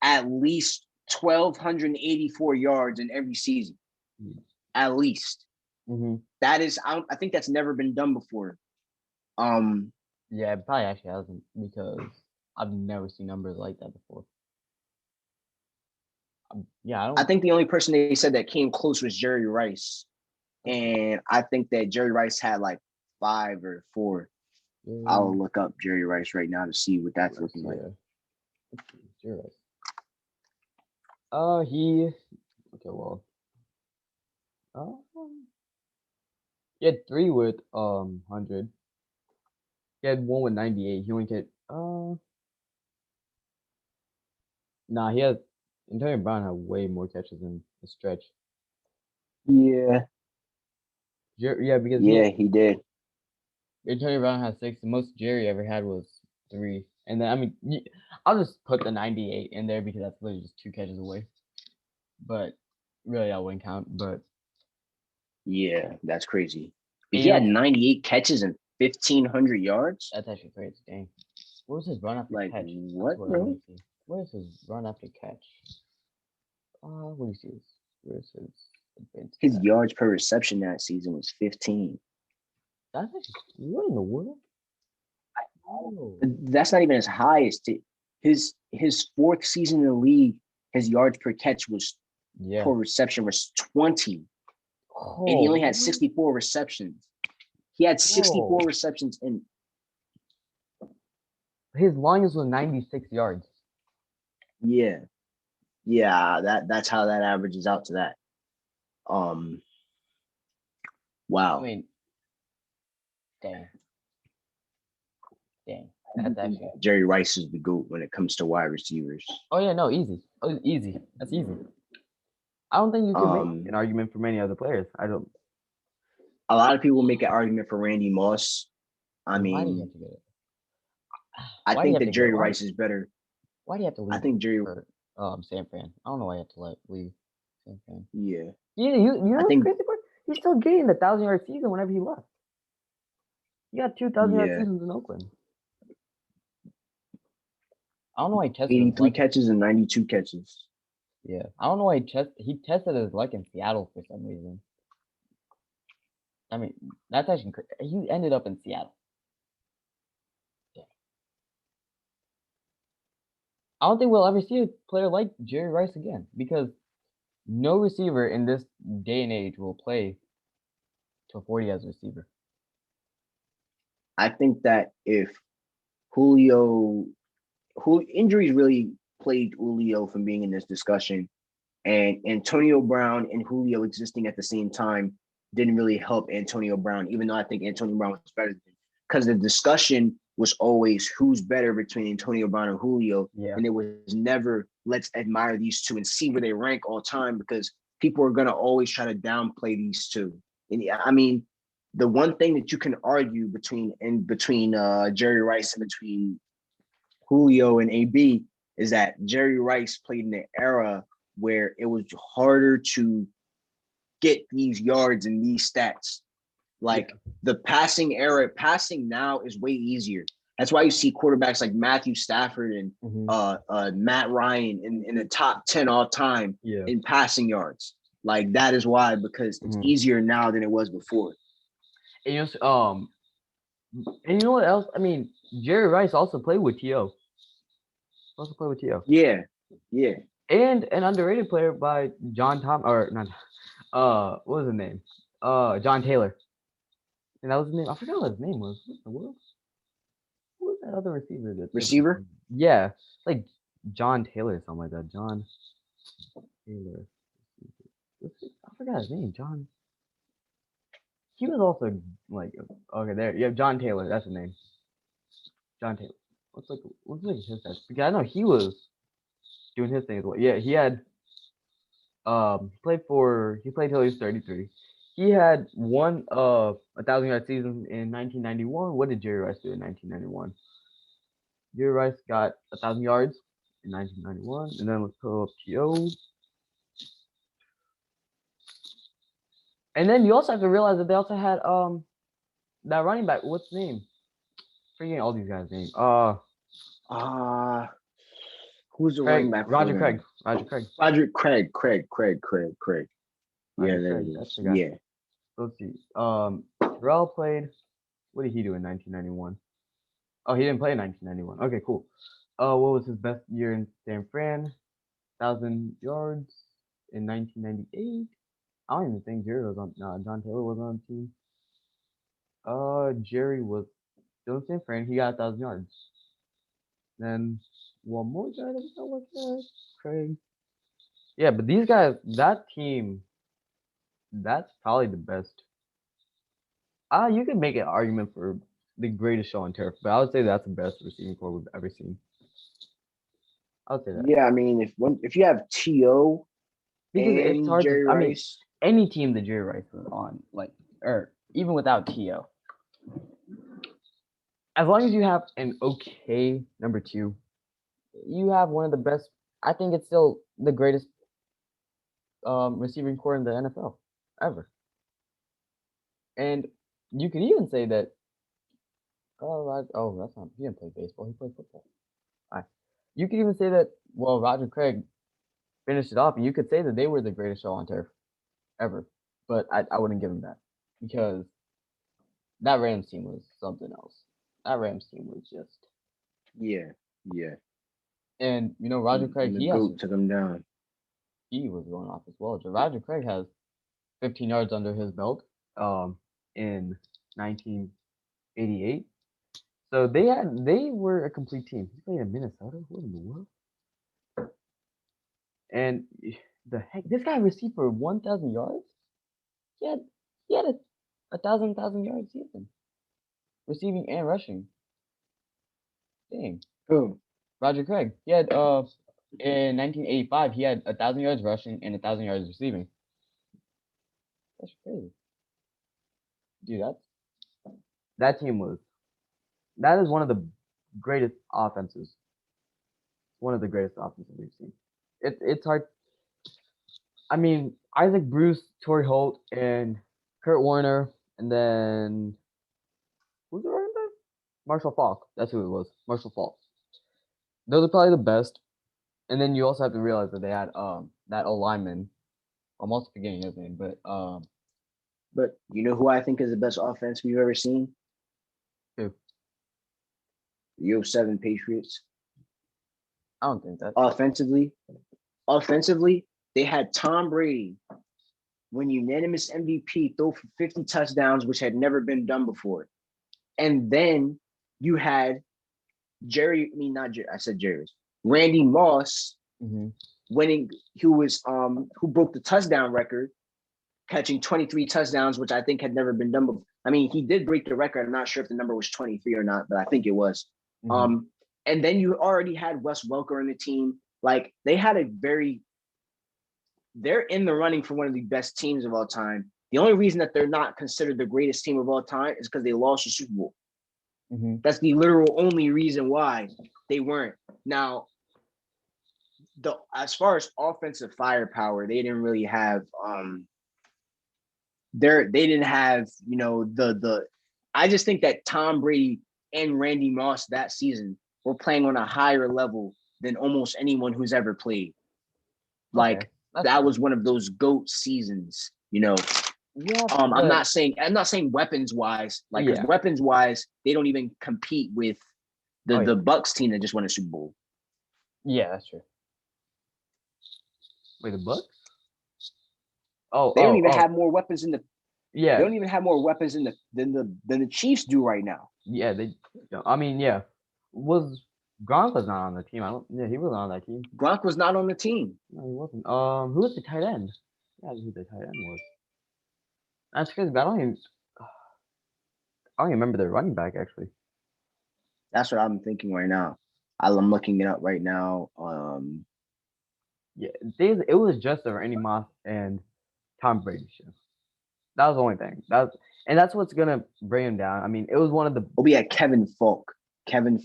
at least 1,284 yards in every season. At least mm-hmm. that is, I think that's never been done before. Yeah, it probably actually hasn't because I've never seen numbers like that before. Yeah, I I don't. think the only person they said that came close was Jerry Rice, and I think that Jerry Rice had like 5 or 4. I'll look up Jerry Rice right now to see what that's looking like. Jerry Rice. Okay. Well, he had 3 with 100. He had 1 with 98. He only get nah. He has Antonio Brown had way more catches in the stretch. Yeah, Yeah, because he did. Antonio Brown had 6. The most Jerry ever had was 3. And then I mean, I'll just put the 98 in there because that's literally just 2 catches away. But really, I wouldn't count. But Yeah, that's crazy. He you had know, 98 catches and 1,500 yards. that's actually crazy. Dang. Where's his run after Like catch? That's what, what I bro? want to see. Where's his run after catch? What do you see? Where's his advanced His stats? yards per reception that season was 15. That's actually what in the world? Oh, That's not even as high as his 4th season in the league. His yards per catch was yeah. per reception was 20, and he Oh, only had really? 64 receptions. He had 64 Whoa. receptions, and His longest was 96 yards. yeah, that's how that averages out to that. Um, I wow. mean, dang, dang. That's actually. Jerry Rice is the GOAT when it comes to wide receivers. Oh yeah, no, easy. Oh, easy. That's easy. I don't think you can make an Um, argument for many other players. I don't. a lot of people make an argument for Randy Moss. I Why do you have mean, to get it? I Why do you think have that to go? Jerry Rice is better. Why do you have to I leave think Jerry, for San Fran? I don't know why you have to leave San Fran. yeah. You know I what's think, crazy part? He's still getting the 1,000-yard season whenever he left. He got 2,000-yard yeah, seasons in Oakland. I don't know why he tested his 83 luck. catches and 92 catches. Yeah, I don't know why he tested his luck in Seattle for some reason. I mean, that's actually crazy. He ended up in Seattle. Yeah. I don't think we'll ever see a player like Jerry Rice again because no receiver in this day and age will play to 40 as a receiver. I think that if Julio, who injuries really plagued Julio from being in this discussion, and Antonio Brown and Julio existing at the same time didn't really help Antonio Brown, even though I think Antonio Brown was better because the discussion was always who's better between Antonio Brown and Julio. Yeah. And it was never let's admire these two and see where they rank all time because people are going to always try to downplay these two. And I mean, the one thing that you can argue between Jerry Rice and between Julio and AB is that Jerry Rice played in an era where it was harder to get these yards and these stats. Like the passing era, passing now is way easier. That's why you see quarterbacks like Matthew Stafford and Matt Ryan in the top 10 all time Yeah. in passing yards. Like that is why, because it's easier now than it was before. And and you know what else? I mean, Jerry Rice also played with T.O. Yeah. And an underrated player by John Tom or not what was his name? John Taylor. And that was his name. I forgot what his name was. What the world? Who was that other receiver? Receiver? Yeah. Like John Taylor or something like that. John Taylor. I forgot his name. John. He was also like okay there. Yeah, John Taylor. That's his name. John Taylor. What's like his stats? Because I know he was doing his thing as well. Yeah, he had he played till he was 33. He had won 1,000-yard season in 1991. What did Jerry Rice do in 1991? Jerry Rice got 1,000 yards in 1991, and then let's pull up T.O. And then you also have to realize that they also had that running back. What's his name? Forgetting all these guys' names. Who's the Craig, running back? Roger Craig. Craig. Yeah, there it is. Yeah. Let's see. Terrell played. What did he do in 1991? Oh, he didn't play in 1991. Okay, cool. What was his best year in San Fran? 1,000 yards in 1998. I don't even think Jerry was on. John Taylor was on the team. Jerry was still in San Fran. He got 1,000 yards. Then one more guy that was not like that. Craig. Yeah, but these guys, that team, that's probably the best. You could make an argument for the greatest show on turf, but I would say that's the best receiving core we've ever seen. I would say that. Yeah, I mean, if you have T.O. Because it's hard Jerry to. Rice, I mean, any team that Jerry Rice was on, like, or even without T.O., as long as you have an okay number two, you have one of the best. I think it's still the greatest receiving core in the NFL ever. And you could even say that. Oh, that's not. He didn't play baseball. He played football. You could even say that. Well, Roger Craig finished it off, and you could say that they were the greatest show on turf ever. But I wouldn't give him that because that Rams team was something else. That Rams team was just. Yeah. And Roger Craig, the goat took him down. He was going off as well. Roger Craig has 15 yards under his belt in 1988. So they were a complete team. He played in Minnesota. What in the world? And the heck, this guy received for 1,000 yards. He had a 1,000 yard season, receiving and rushing. Dang. Who? Roger Craig. He had in 1985 he had 1,000 yards rushing and 1,000 yards receiving. That's crazy, dude. That team was. That is one of the greatest offenses. One of the greatest offenses we've seen. It's hard. I mean, Isaac Bruce, Torrey Holt, and Kurt Warner, and then who's the running back? Marshall Faulk. That's who it was. Marshall Faulk. Those are probably the best. And then you also have to realize that they had that O lineman. I'm also forgetting his name, but you know who I think is the best offense we've ever seen? Who? The 07 Patriots. I don't think that. Offensively, they had Tom Brady win unanimous MVP, throw for 50 touchdowns, which had never been done before. And then you had Randy Moss winning, who broke the touchdown record, catching 23 touchdowns, which I think had never been done before. I mean, he did break the record. I'm not sure if the number was 23 or not, but I think it was. And then you already had Wes Welker in the team. Like, they're in the running for one of the best teams of all time. The only reason that they're not considered the greatest team of all time is because they lost the Super Bowl. That's the literal only reason why they weren't. Now, as far as offensive firepower, they didn't really have they didn't have, I just think that Tom Brady and Randy Moss that season were playing on a higher level than almost anyone who's ever played. Okay, Like that's that fair. was one of those GOAT seasons, you know. Yeah, I'm but not saying weapons wise, like because yeah. weapons wise, they don't even compete with Oh the yeah. Bucks team that just won a Super Bowl. Yeah, that's true. Wait, the Bucks? Oh, They don't even oh. have more weapons in the they Yeah, don't even have more weapons in the than the Chiefs do right now. yeah. I mean, yeah. Was Gronk was not on the team? I don't. Yeah, he wasn't on that team. Gronk was not on the team. No, he wasn't. Who was the tight end? Yeah, who the tight end was. That's crazy. But I don't even remember their running back actually. That's what I'm thinking right now. I'm looking it up right now. Yeah, it was just a Randy Moss and Tom Brady show. That was the only thing. That's what's gonna bring him down. I mean, it was one of the we had Kevin Falk, Kevin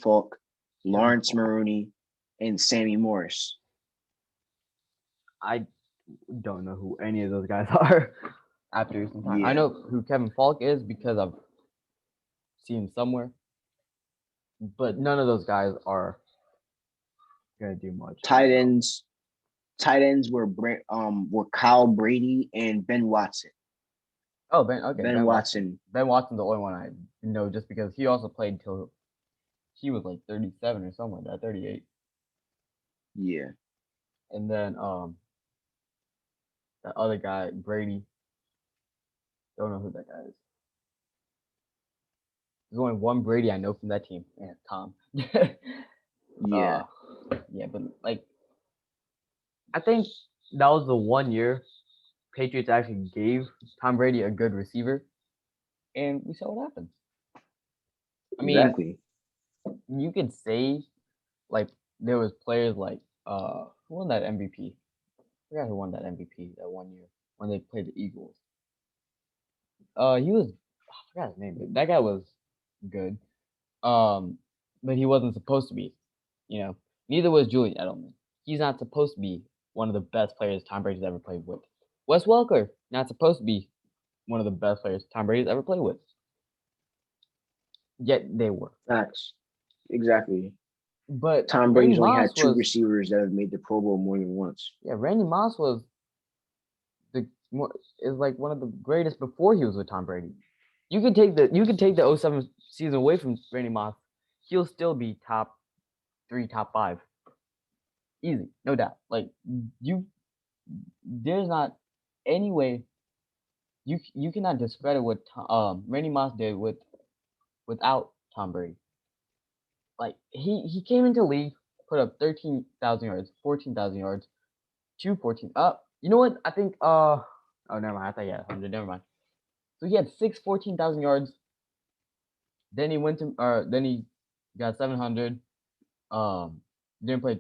Lawrence Falk. Maroney, and Sammy Morris. I don't know who any of those guys are. After some time, I Yeah, know who Kevin Falk is because I've seen him somewhere, but none of those guys are gonna do much. tight ends. Tight ends were Kyle Brady and Ben Watson. Oh, Ben. Okay, Ben Ben Watson. Watson. Ben Watson's the only one I know, just because he also played till he was like 37 or something like that, 38. Yeah, And then that other guy, Brady. Don't know who that guy is. There's only one Brady I know from that team, and it's Tom. yeah. uh, yeah, but like I think that was the one year Patriots actually gave Tom Brady a good receiver, and we saw what happened. I mean, Exactly. you could say like there was players like who won that MVP? I forgot who won that MVP that one year when they played the Eagles. He was I forgot his name, but that guy was good. Um, but he wasn't supposed to be. You know, neither was Julian Edelman. He's not supposed to be one of the best players Tom Brady's ever played with. Wes Welker, not supposed to be one of the best players Tom Brady's ever played with. Yet they were. Facts. Exactly. But Tom Randy Brady's only Moss had two was receivers that have made the Pro Bowl more than once. yeah, Randy Moss was the is like one of the greatest before he was with Tom Brady. You could take the '07 season away from Randy Moss, he'll still be top 3, top 5. Easy, no doubt. Like you there's not any way you cannot discredit what Randy Moss did without Tom Brady. Like he came into the league, put up 13,000 yards, 14,000 yards, 214. You know what? I think oh never mind. I thought he had 100. Never mind. So he had 14,000 yards. Then he went to then he got 700. Um, didn't play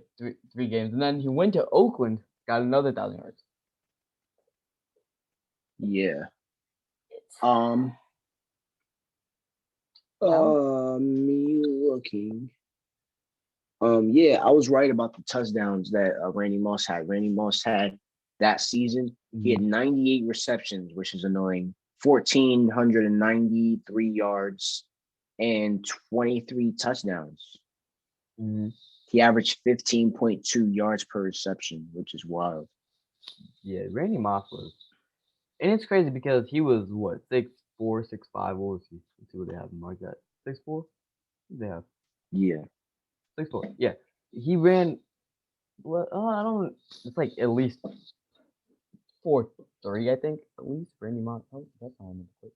three games, and then he went to Oakland, got another 1,000 yards. Yeah. It's yeah, Me looking. Yeah, I was right about the touchdowns that Randy Moss had. Randy Moss had that season. He had 98 receptions, which is annoying. 1,493 yards and 23 touchdowns. mm-hmm. He averaged 15.2 yards per reception, which is wild. Yeah, Randy Moss was, and it's crazy because he was what 6'4", 6'5". What was he? Let's see what they have him like that. 6'4". They have Yeah. 6'4". Yeah, he ran. Well, I don't. It's like at least 4'3", I think. At least Randy Moss. Oh, that's not him. Let's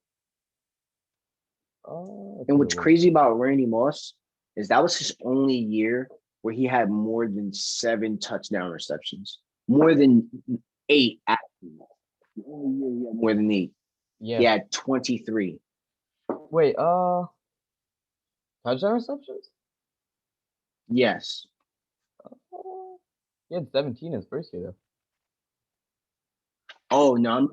And see what what's it was. crazy about Randy Moss is that was his only year where he had more than 7 touchdown receptions. More than 8, actually. The only year he had more than 8. He Yeah. had 23. Wait. Touchdown receptions. Yes. He had 17 his first year though. Oh no,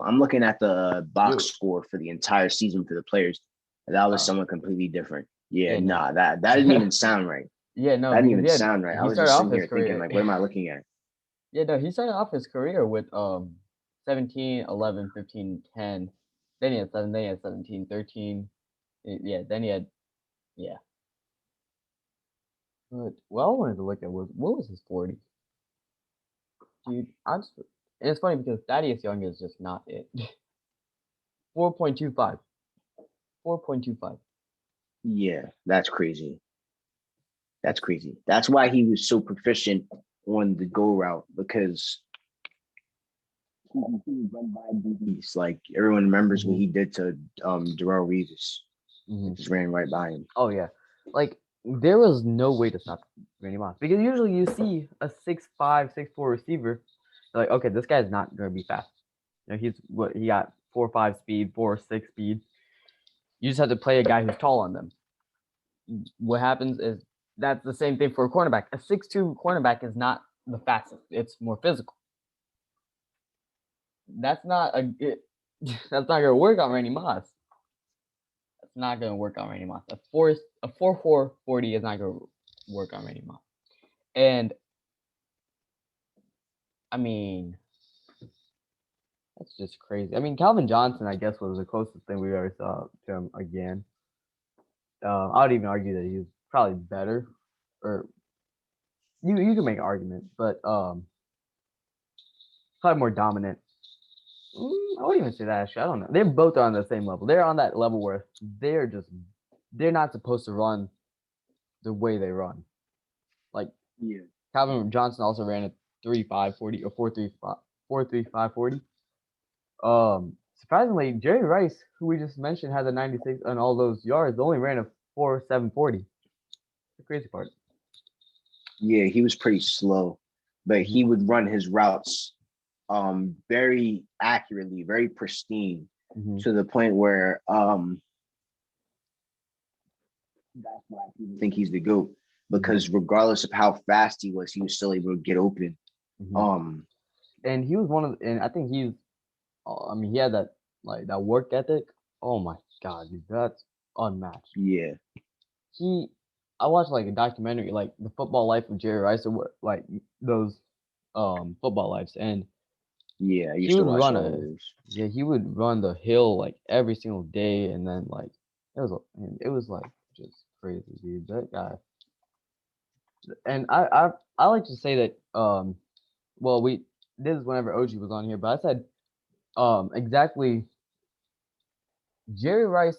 I'm looking at the box You. score for the entire season for the players. That was Oh. someone completely different. Yeah, Yeah. No. nah, that didn't even sound right. Yeah. No. That didn't Because even sound right. I he was started just off sitting his here thinking, career. like, what am I looking at? Yeah. No. He started off his career with 17, 11, 15, 10. Then he had 7. Then he had 17, 13. Yeah. Then he had Yeah. But what I wanted to look at was what was his 40? Dude, I just and it's funny because Thaddeus Young is just not it. 4.25. 4.25. Yeah, that's crazy. That's crazy. That's why he was so proficient on the go route because he would run by DBs. Like everyone remembers what Mhm. he did to Darrell Reeves. Mhm. Just ran right by him. Oh yeah, like there was no way to stop Randy Moss because usually you see a 6'5", 6'4" receiver, you're like, okay, this guy's not gonna be fast. You know, he's what he got 4.5 speed, 4.6 speed. You just have to play a guy who's tall on them. What happens is that's the same thing for a cornerback. A 6'2" cornerback is not the fastest; it's more physical. That's not that's not gonna work on Randy Moss. That's not gonna work on Randy Moss. A 4.4 40 is not gonna work on Randy Moss. And I mean, that's just crazy. I mean, Calvin Johnson, I guess, was the closest thing we ever saw to him again. I would even argue that he was probably better, or you can make an argument, but probably more dominant. I wouldn't even say that. Actually, I don't know. They're both on the same level. They're on that level where they're not supposed to run the way they run. Like Yeah. Calvin Johnson also ran a 3.5 40 or 4.35 40. Surprisingly, Jerry Rice, who we just mentioned, had a 96 on all those yards, only ran a 4.7 40. The crazy part. Yeah, he was pretty slow, but Mhm. he would run his routes very accurately, very pristine, Mhm. to the point where that's why people think he's the GOAT. Because regardless of how fast he was still able to get open. Mhm. And he was one of, and I think he's. I mean, he had that that work ethic. Oh my god, dude, that's unmatched. Yeah. I watched like a documentary, like the football life of Jerry Rice, or what, like those football lives, and Yeah, I he used to would watch run all a those. yeah, he would run the hill like every single day, and then like it was like just crazy, dude. That guy, and I like to say that well, we this is whenever OG was on here, but I said exactly Jerry Rice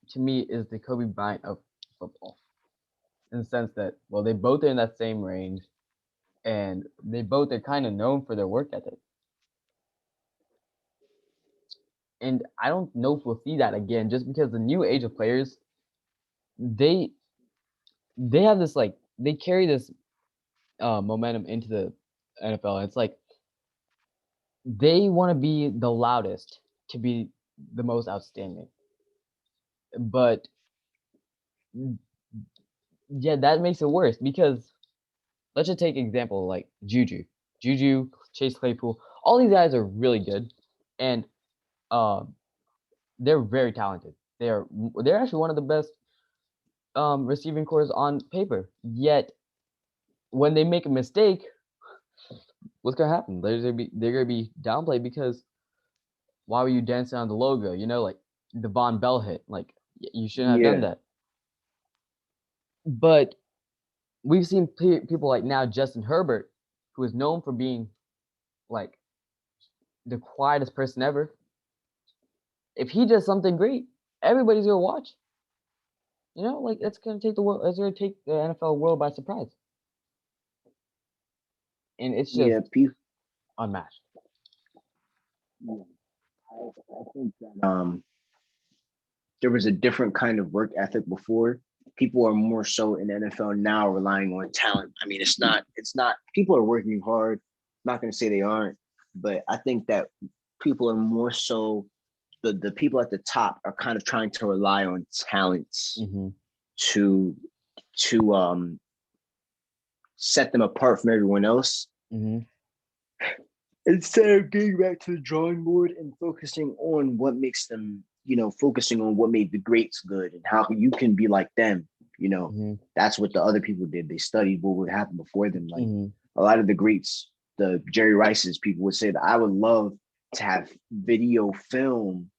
to me is the Kobe Bryant of football in the sense that well, they both are in that same range, and they both are kind of known for their work ethic. And I don't know if we'll see that again, just because the new age of players, they they have this like they carry this momentum into the NFL. It's like they want to be the loudest to be the most outstanding. But yeah, that makes it worse because let's just take an example like Juju, Chase Claypool. All these guys are really good, and um, they're very talented. They're actually one of the best receiving cores on paper. Yet when they make a mistake, what's gonna happen? They're gonna be downplayed because why were you dancing on the logo? You know, like the Von Bell hit. Like you shouldn't have done Yeah. that. But we've seen people like now Justin Herbert, who is known for being like the quietest person ever. If he does something great, everybody's gonna watch. You know, like it's gonna take the world. It's gonna take the NFL world by surprise, and it's Yeah, just people. unmatched. I think that there was a different kind of work ethic before. People are more so in the NFL now relying on talent. I mean, it's not people are working hard. I'm not gonna say they aren't, but I think that people are more so the people at the top are kind of trying to rely on talents Mm-hmm. to to set them apart from everyone else Mm-hmm. instead of getting back to the drawing board and focusing on what makes them, focusing on what made the greats good and how you can be like them. Mm-hmm. That's what the other people did. They studied what would happen before them. Like Mm-hmm. a lot of the greats, the Jerry Rice's, people would say that I would love to have video film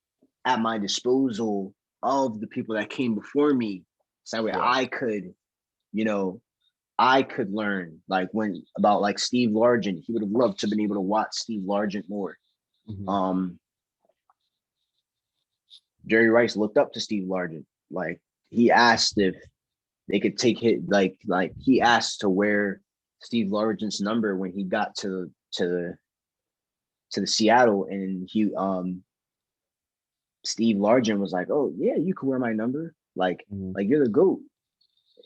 at my disposal of the people that came before me So that way Yeah. I could, you know, I could learn like when about like Steve Largent. He would have loved to have been able to watch Steve Largent more. Mhm. Um, Jerry Rice looked up to Steve Largent. Like he asked if they could take hit like he asked to wear Steve Largent's number when he got to the Seattle, and he Steve Largent was like, "Oh yeah, you can wear my number. Mhm. Like you're the GOAT."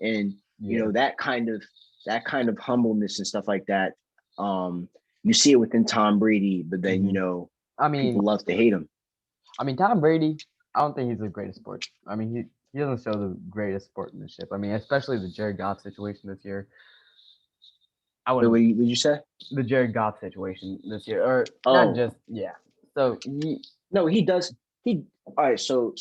And Yeah. that kind of humbleness and stuff like that. You see it within Tom Brady, but then Mhm. I mean, people love to hate him. Tom Brady. I don't think he's the greatest sport. I mean, he doesn't show the greatest sportsmanship. I mean, especially the Jared Goff situation this year. I Wait, wouldn't what you say? the Jared Goff situation this year, or not Oh just So no, he does. He all right. So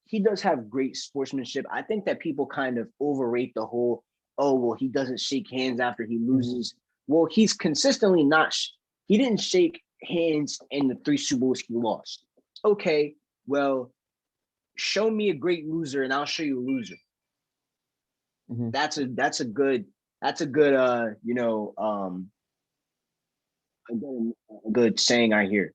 he does have great sportsmanship. I think that people kind of overrate the whole. Oh well, he doesn't shake hands after he Mhm. loses. Well, he's consistently not. He didn't shake hands in the 3 Super Bowls he lost. Okay, well, show me a great loser and I'll show you a loser. Mhm. That's a good a good saying I hear.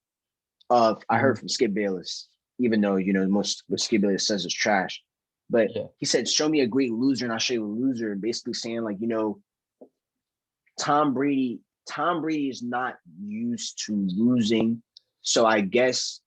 I Mhm. heard from Skip Bayless, even though most what Skip Bayless says is trash. But Yeah. he said, "Show me a great loser, and I'll show you a loser." And basically saying like, Tom Brady. Tom Brady is not used to losing, so I guess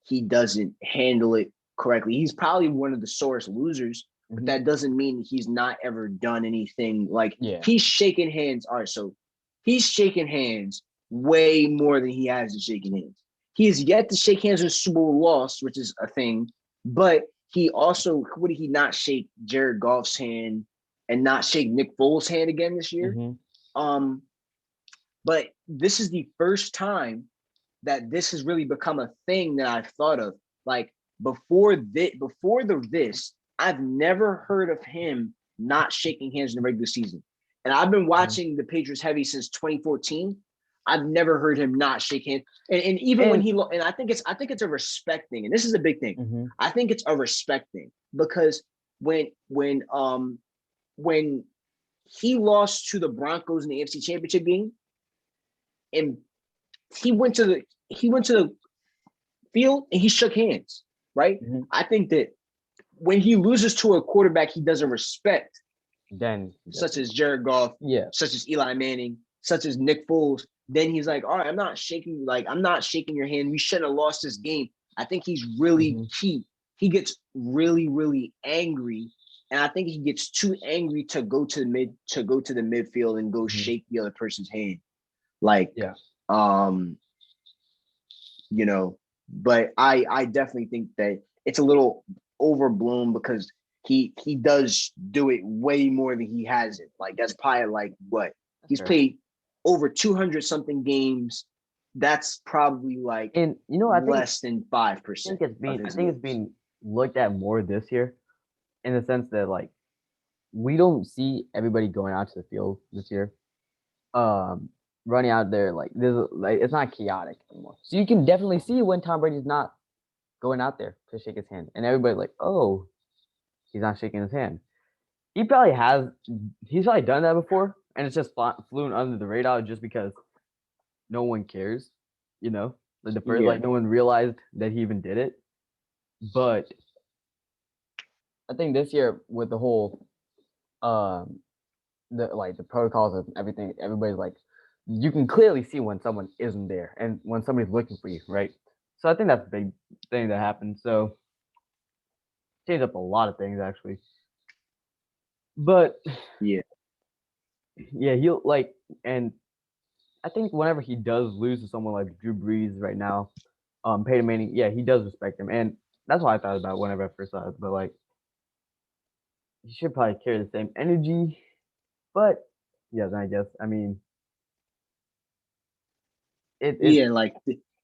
he doesn't handle it correctly. He's probably one of the sorest losers, but Mhm. that doesn't mean he's not ever done anything. Like Yeah. he's shaking hands. All right, so he's shaking hands way more than he has in shaking hands. He has yet to shake hands with Super Bowl loss, which is a thing, but he also what did he not shake Jared Goff's hand and not shake Nick Foles' hand again this year? Mhm. Um, but this is the first time that this has really become a thing that I've thought of. Like before this, I've never heard of him not shaking hands in the regular season. And I've been Mhm. watching the Patriots heavy since 2014. I've never heard him not shake hands. And even when And he and I think it's a respect thing. And this is a big thing. Mhm. I think it's a respect thing because when when um when he lost to the Broncos in the AFC Championship game, and he went to the field and he shook hands, right? Mhm. I think that when he loses to a quarterback he doesn't respect, Then such as Jared Goff, yeah. such as Eli Manning, such as Nick Foles, then he's like, all right, I'm not shaking your hand. We shouldn't have lost this game. I think he's really Mhm. he gets really, really angry. And I think he gets too angry to go to the midfield and go Mhm. shake the other person's hand. Like, Yeah. um, but I definitely think that it's a little overblown because he does do it way more than he has it. Like that's probably like what That's he's fair. played over 200 something games. That's probably like And less than I think 5% of I his think it's games. being looked at more this year in the sense that we don't see everybody going out to the field this year. Um, Running out there there's it's not chaotic anymore. So you can definitely see when Tom Brady's not going out there to shake his hand, and everybody's like, "Oh, he's not shaking his hand." He probably has. He's probably done that before, and it's just flown under the radar just because no one cares. You know, like the first, Yeah, no one realized that he even did it. But I think this year with the whole um the protocols and everything, everybody's like, you can clearly see when someone isn't there and when somebody's looking for you, right? So I think that's a big thing that happened. So changed up a lot of things actually. But yeah, yeah, he'll and I think whenever he does lose to someone like Drew Brees right now, Peyton Manning, yeah, he does respect him, and that's what I thought about whenever I first saw it. But he should probably carry the same energy, but yes, I guess. I mean, it's yeah. Like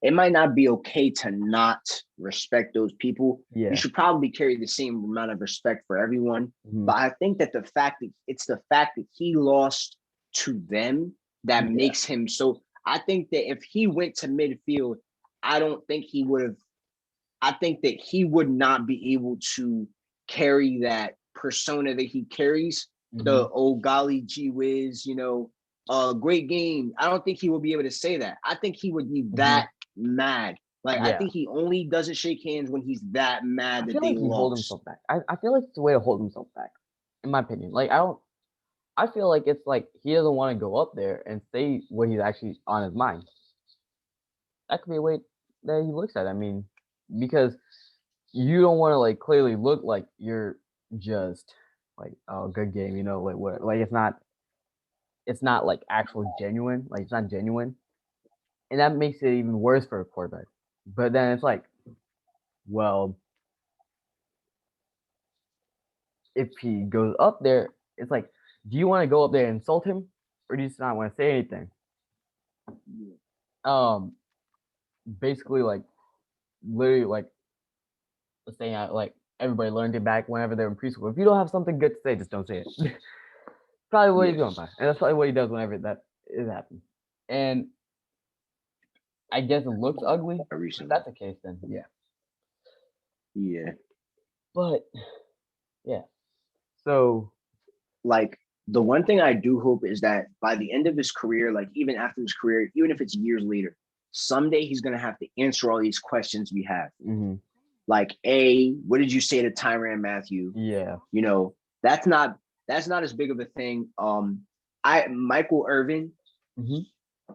it might not be okay to not respect those people. You yeah. should probably carry the same amount of respect for everyone. Mhm. But I think that the fact that he lost to them that Yeah. makes him so. I think that if he went to midfield, I don't think he would have. I think that he would not be able to carry that persona that he carries, Mhm. the oh golly gee whiz, great game. I don't think he will be able to say that. I think he would be that mad. Like I Yeah. think he only doesn't shake hands when he's that mad I that feel they like he hold lost. himself back. I feel like it's a way to hold himself back, in my opinion. Like I feel like it's like he doesn't want to go up there and say what he's actually on his mind. That could be a way that he looks at it. I mean, because you don't want to like clearly look like you're just like, oh, good game, like what, like it's not like actually genuine, like it's not genuine, and that makes it even worse for a quarterback. But then it's like, well, if he goes up there, it's like, do you want to go up there and insult him, or do you just not want to say anything? Basically, like literally, like saying like everybody learned it back whenever they're in preschool. If you don't have something good to say, just don't say it. Probably what he's going by, and that's probably what he does whenever that is happening. And I guess it looks ugly. If that's the case, then yeah. Yeah. But yeah. So Like the one thing I do hope is that by the end of his career, like even after his career, even if it's years later, someday he's gonna have to answer all these questions we have. Like, what did you say to Tyrann Mathieu? Yeah. That's not as big of a thing. Michael Irvin.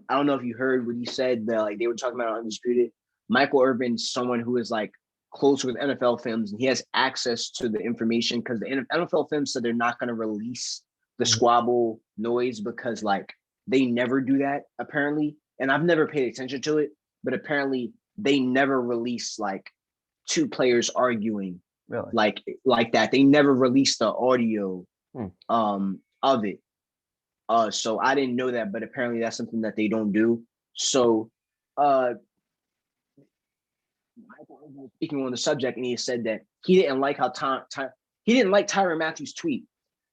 I don't know if you heard what he said. Like they were talking about Undisputed. Michael Irvin's someone who is like close with NFL films, and he has access to the information because the NFL films said they're not going to release the squabble noise because like they never do that apparently. And I've never paid attention to it, but apparently they never release like two players arguing like that. They never released the audio of it. So I didn't know that, but apparently that's something that they don't do. So speaking on the subject, and he said that he didn't like how he didn't like Tyrann Mathieu's tweet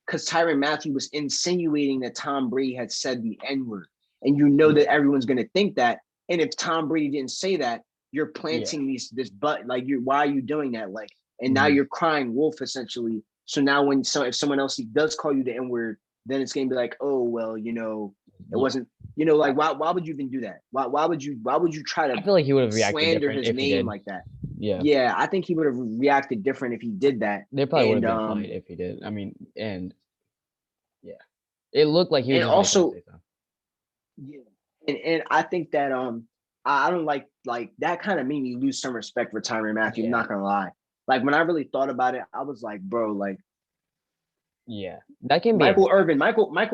because Tyrann Mathieu was insinuating that Tom Brady had said the N-word. And that everyone's gonna think that. And if Tom Brady didn't say that, you're planting this butt, like why are you doing that? Like, and now you're crying wolf essentially. So now if someone else does call you the N-word, then it's gonna be like, oh well, it wasn't, like why would you even do that? Why would you try to I feel like he would have reacted slander different his if he name did. like that? Yeah, I think he would have reacted different if he did that. There probably would have been a fight if he did. I mean, and yeah, it looked like he was and just also, say something. Yeah, and I think that I don't like that kind of made me lose some respect for Tyrann Mathieu. I'm not gonna lie. Like when I really thought about it, I was like, bro, like that can be Michael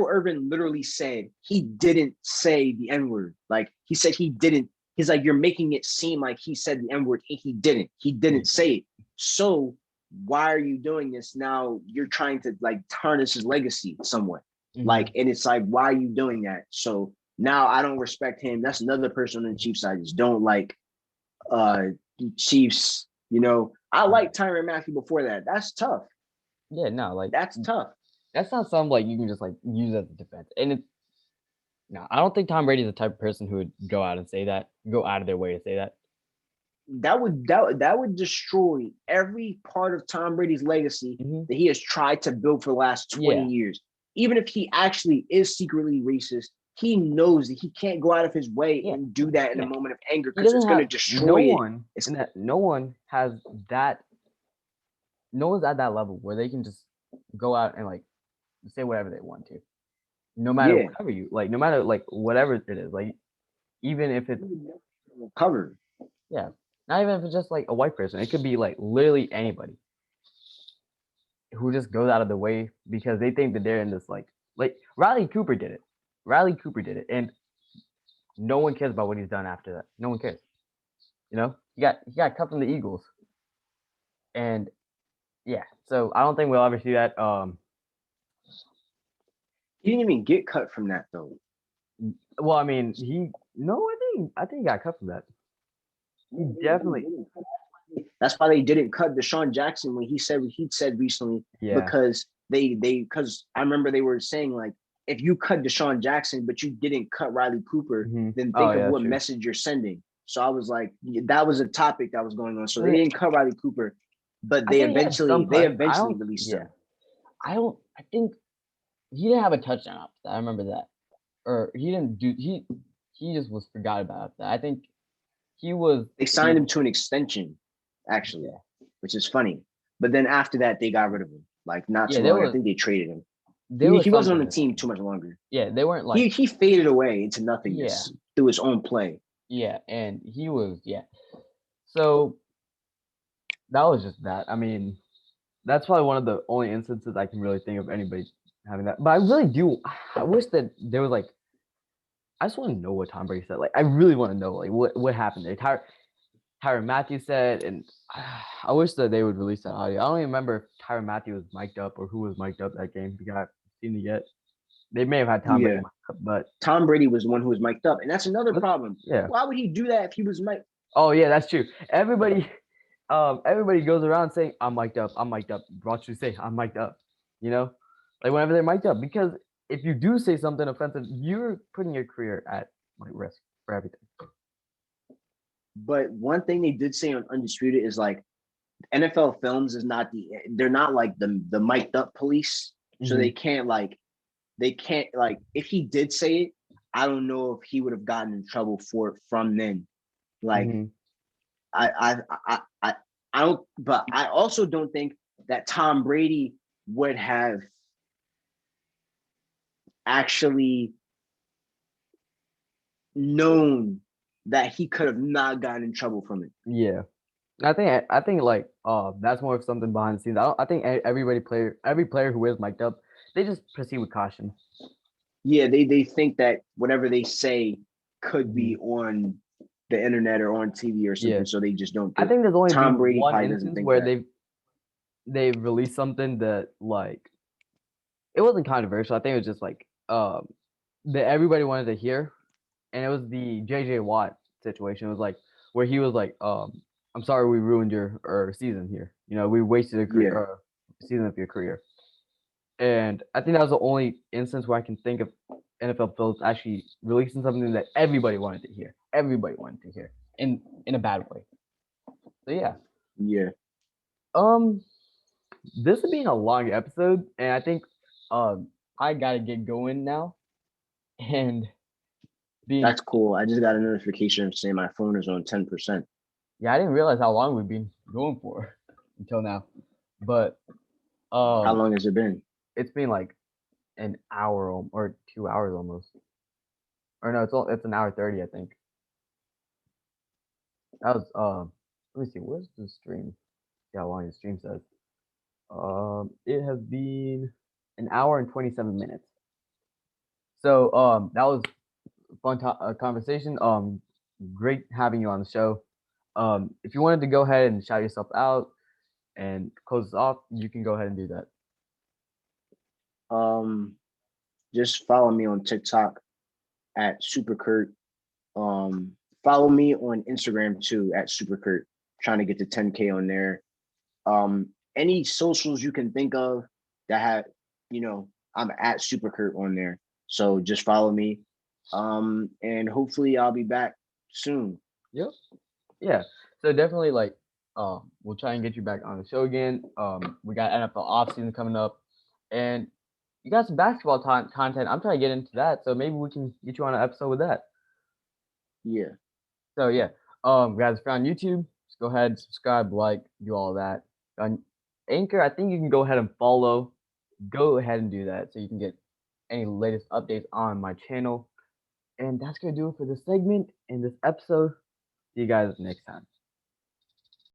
Irvin literally said he didn't say the N-word. Like he said he didn't. He's like, you're making it seem like he said the N-word and he didn't. He didn't say it. So why are you doing this now? You're trying to like tarnish his legacy somewhat. Like, and it's like, why are you doing that? So now I don't respect him. That's another person on the Chiefs side. Just don't like Chiefs. I like Tyrann Mathieu before that. That's tough. Yeah, no, like that's tough. That's not something like you can just like use as a defense. And no, I don't think Tom Brady's the type of person who would go out and say that, go out of their way to say that. That would destroy every part of Tom Brady's legacy that he has tried to build for the last 20 years. Even if he actually is secretly racist, he knows that he can't go out of his way and do that in a moment of anger because it's going to destroy it. No one has that. No one's at that level where they can just go out and like say whatever they want to, no matter whatever no matter like whatever it is, like even if it's covered. Yeah, not even if it's just like a white person. It could be like literally anybody who just goes out of the way because they think that they're in this like Riley Cooper did it, and no one cares about what he's done after that. No one cares. He got cut from the Eagles, and so I don't think we'll ever see that. He didn't even get cut from that though. Well, I mean, I think he got cut from that. He definitely. That's why they didn't cut Deshaun Jackson when he said what he'd said recently. Because because I remember they were saying like, if you cut Deshaun Jackson but you didn't cut Riley Cooper, then think of what message you're sending. So I was like, that was a topic that was going on. So they didn't cut Riley Cooper, but they eventually released him. I think he didn't have a touchdown after that. I remember that. Or he didn't do he just was forgot about after that. I think he was They signed him to an extension, actually, yeah. which is funny. But then after that, they got rid of him. Like not Yeah, too long. I think they traded him. there He was he wasn't something on the going team on. too much longer. Yeah, they weren't He like he faded away into yeah, nothingness through his own play. yeah, and he was yeah. So that was just that. I mean, that's probably one of the only instances I can really think of anybody having that. But I really do. I wish that there was like. I just want to know what Tom Brady said. Like, I really want to know like what happened there. Tyrann Matthew said, and I wish that they would release that audio. I don't even remember if Tyrann Matthew was mic'd up or who was mic'd up that game. We got seen to get. They may have had Tom Brady Yeah. mic'd up, but Tom Brady was the one who was mic'd up. And that's another problem. yeah. Why would he do that if he was mic'd? Oh yeah, that's true. Everybody goes around saying I'm mic'd up. I'm mic'd up. Watch you say I'm mic'd up. You know, like whenever they're mic'd up, because if you do say something offensive, you're putting your career at like risk for everything. But one thing they did say on Undisputed is like NFL Films is not they're not like the mic'd up police. So Mm-hmm. they can't like if he did say it, I don't know if he would have gotten in trouble for it from then. Like Mm-hmm. I don't, but I also don't think that Tom Brady would have actually known that he could have not gotten in trouble from it. Yeah. I think like that's more of something behind the scenes. I think every player who is mic'd up, they just proceed with caution. Yeah, they think that whatever they say could Mm-hmm. be on the internet or on TV or Yeah, something, so they just don't I think. think there's only Tom been Brady one probably doesn't instance think where that. they've released something that like it wasn't controversial. I think it was just like that everybody wanted to hear, and it was the JJ Watt situation. It was like where he was like, I'm sorry we ruined your season here. You know, we wasted Yeah, a season of your career. And I think that was the only instance where I can think of NFL Films actually releasing something that everybody wanted to hear. Everybody wanted to hear in a bad way. So yeah. yeah. Um this has been a long episode, and I think I gotta get going now. And being That's cool. I just got a notification saying my phone is on 10%. yeah, I didn't realize how long we've been going for until now. But How um long has it been? it's been like an hour or 2 hours almost. Or no, it's an hour 30, I think. That was let me see, where's the stream? See how long the stream says. It has been an hour and 27 minutes. So that was a fun conversation. Great having you on the show. If you wanted to go ahead and shout yourself out and close us off, you can go ahead and do that. Um, just follow me on TikTok at supercurrt. Follow me on Instagram too at supercurrt. Trying to get to 10K on there. Any socials you can think of that have, I'm at supercurrt on there. So just follow me. And hopefully I'll be back soon. Yep. Yeah. So definitely like we'll try and get you back on the show again. We got NFL offseason coming up, and you got some basketball content. I'm trying to get into that, so maybe we can get you on an episode with that. Yeah. So yeah, guys, if you're on YouTube, just go ahead, subscribe, like, do all of that. On Anchor, I think you can go ahead and follow. Go ahead and do that so you can get any latest updates on my channel. And that's gonna do it for this segment in this episode. See you guys next time.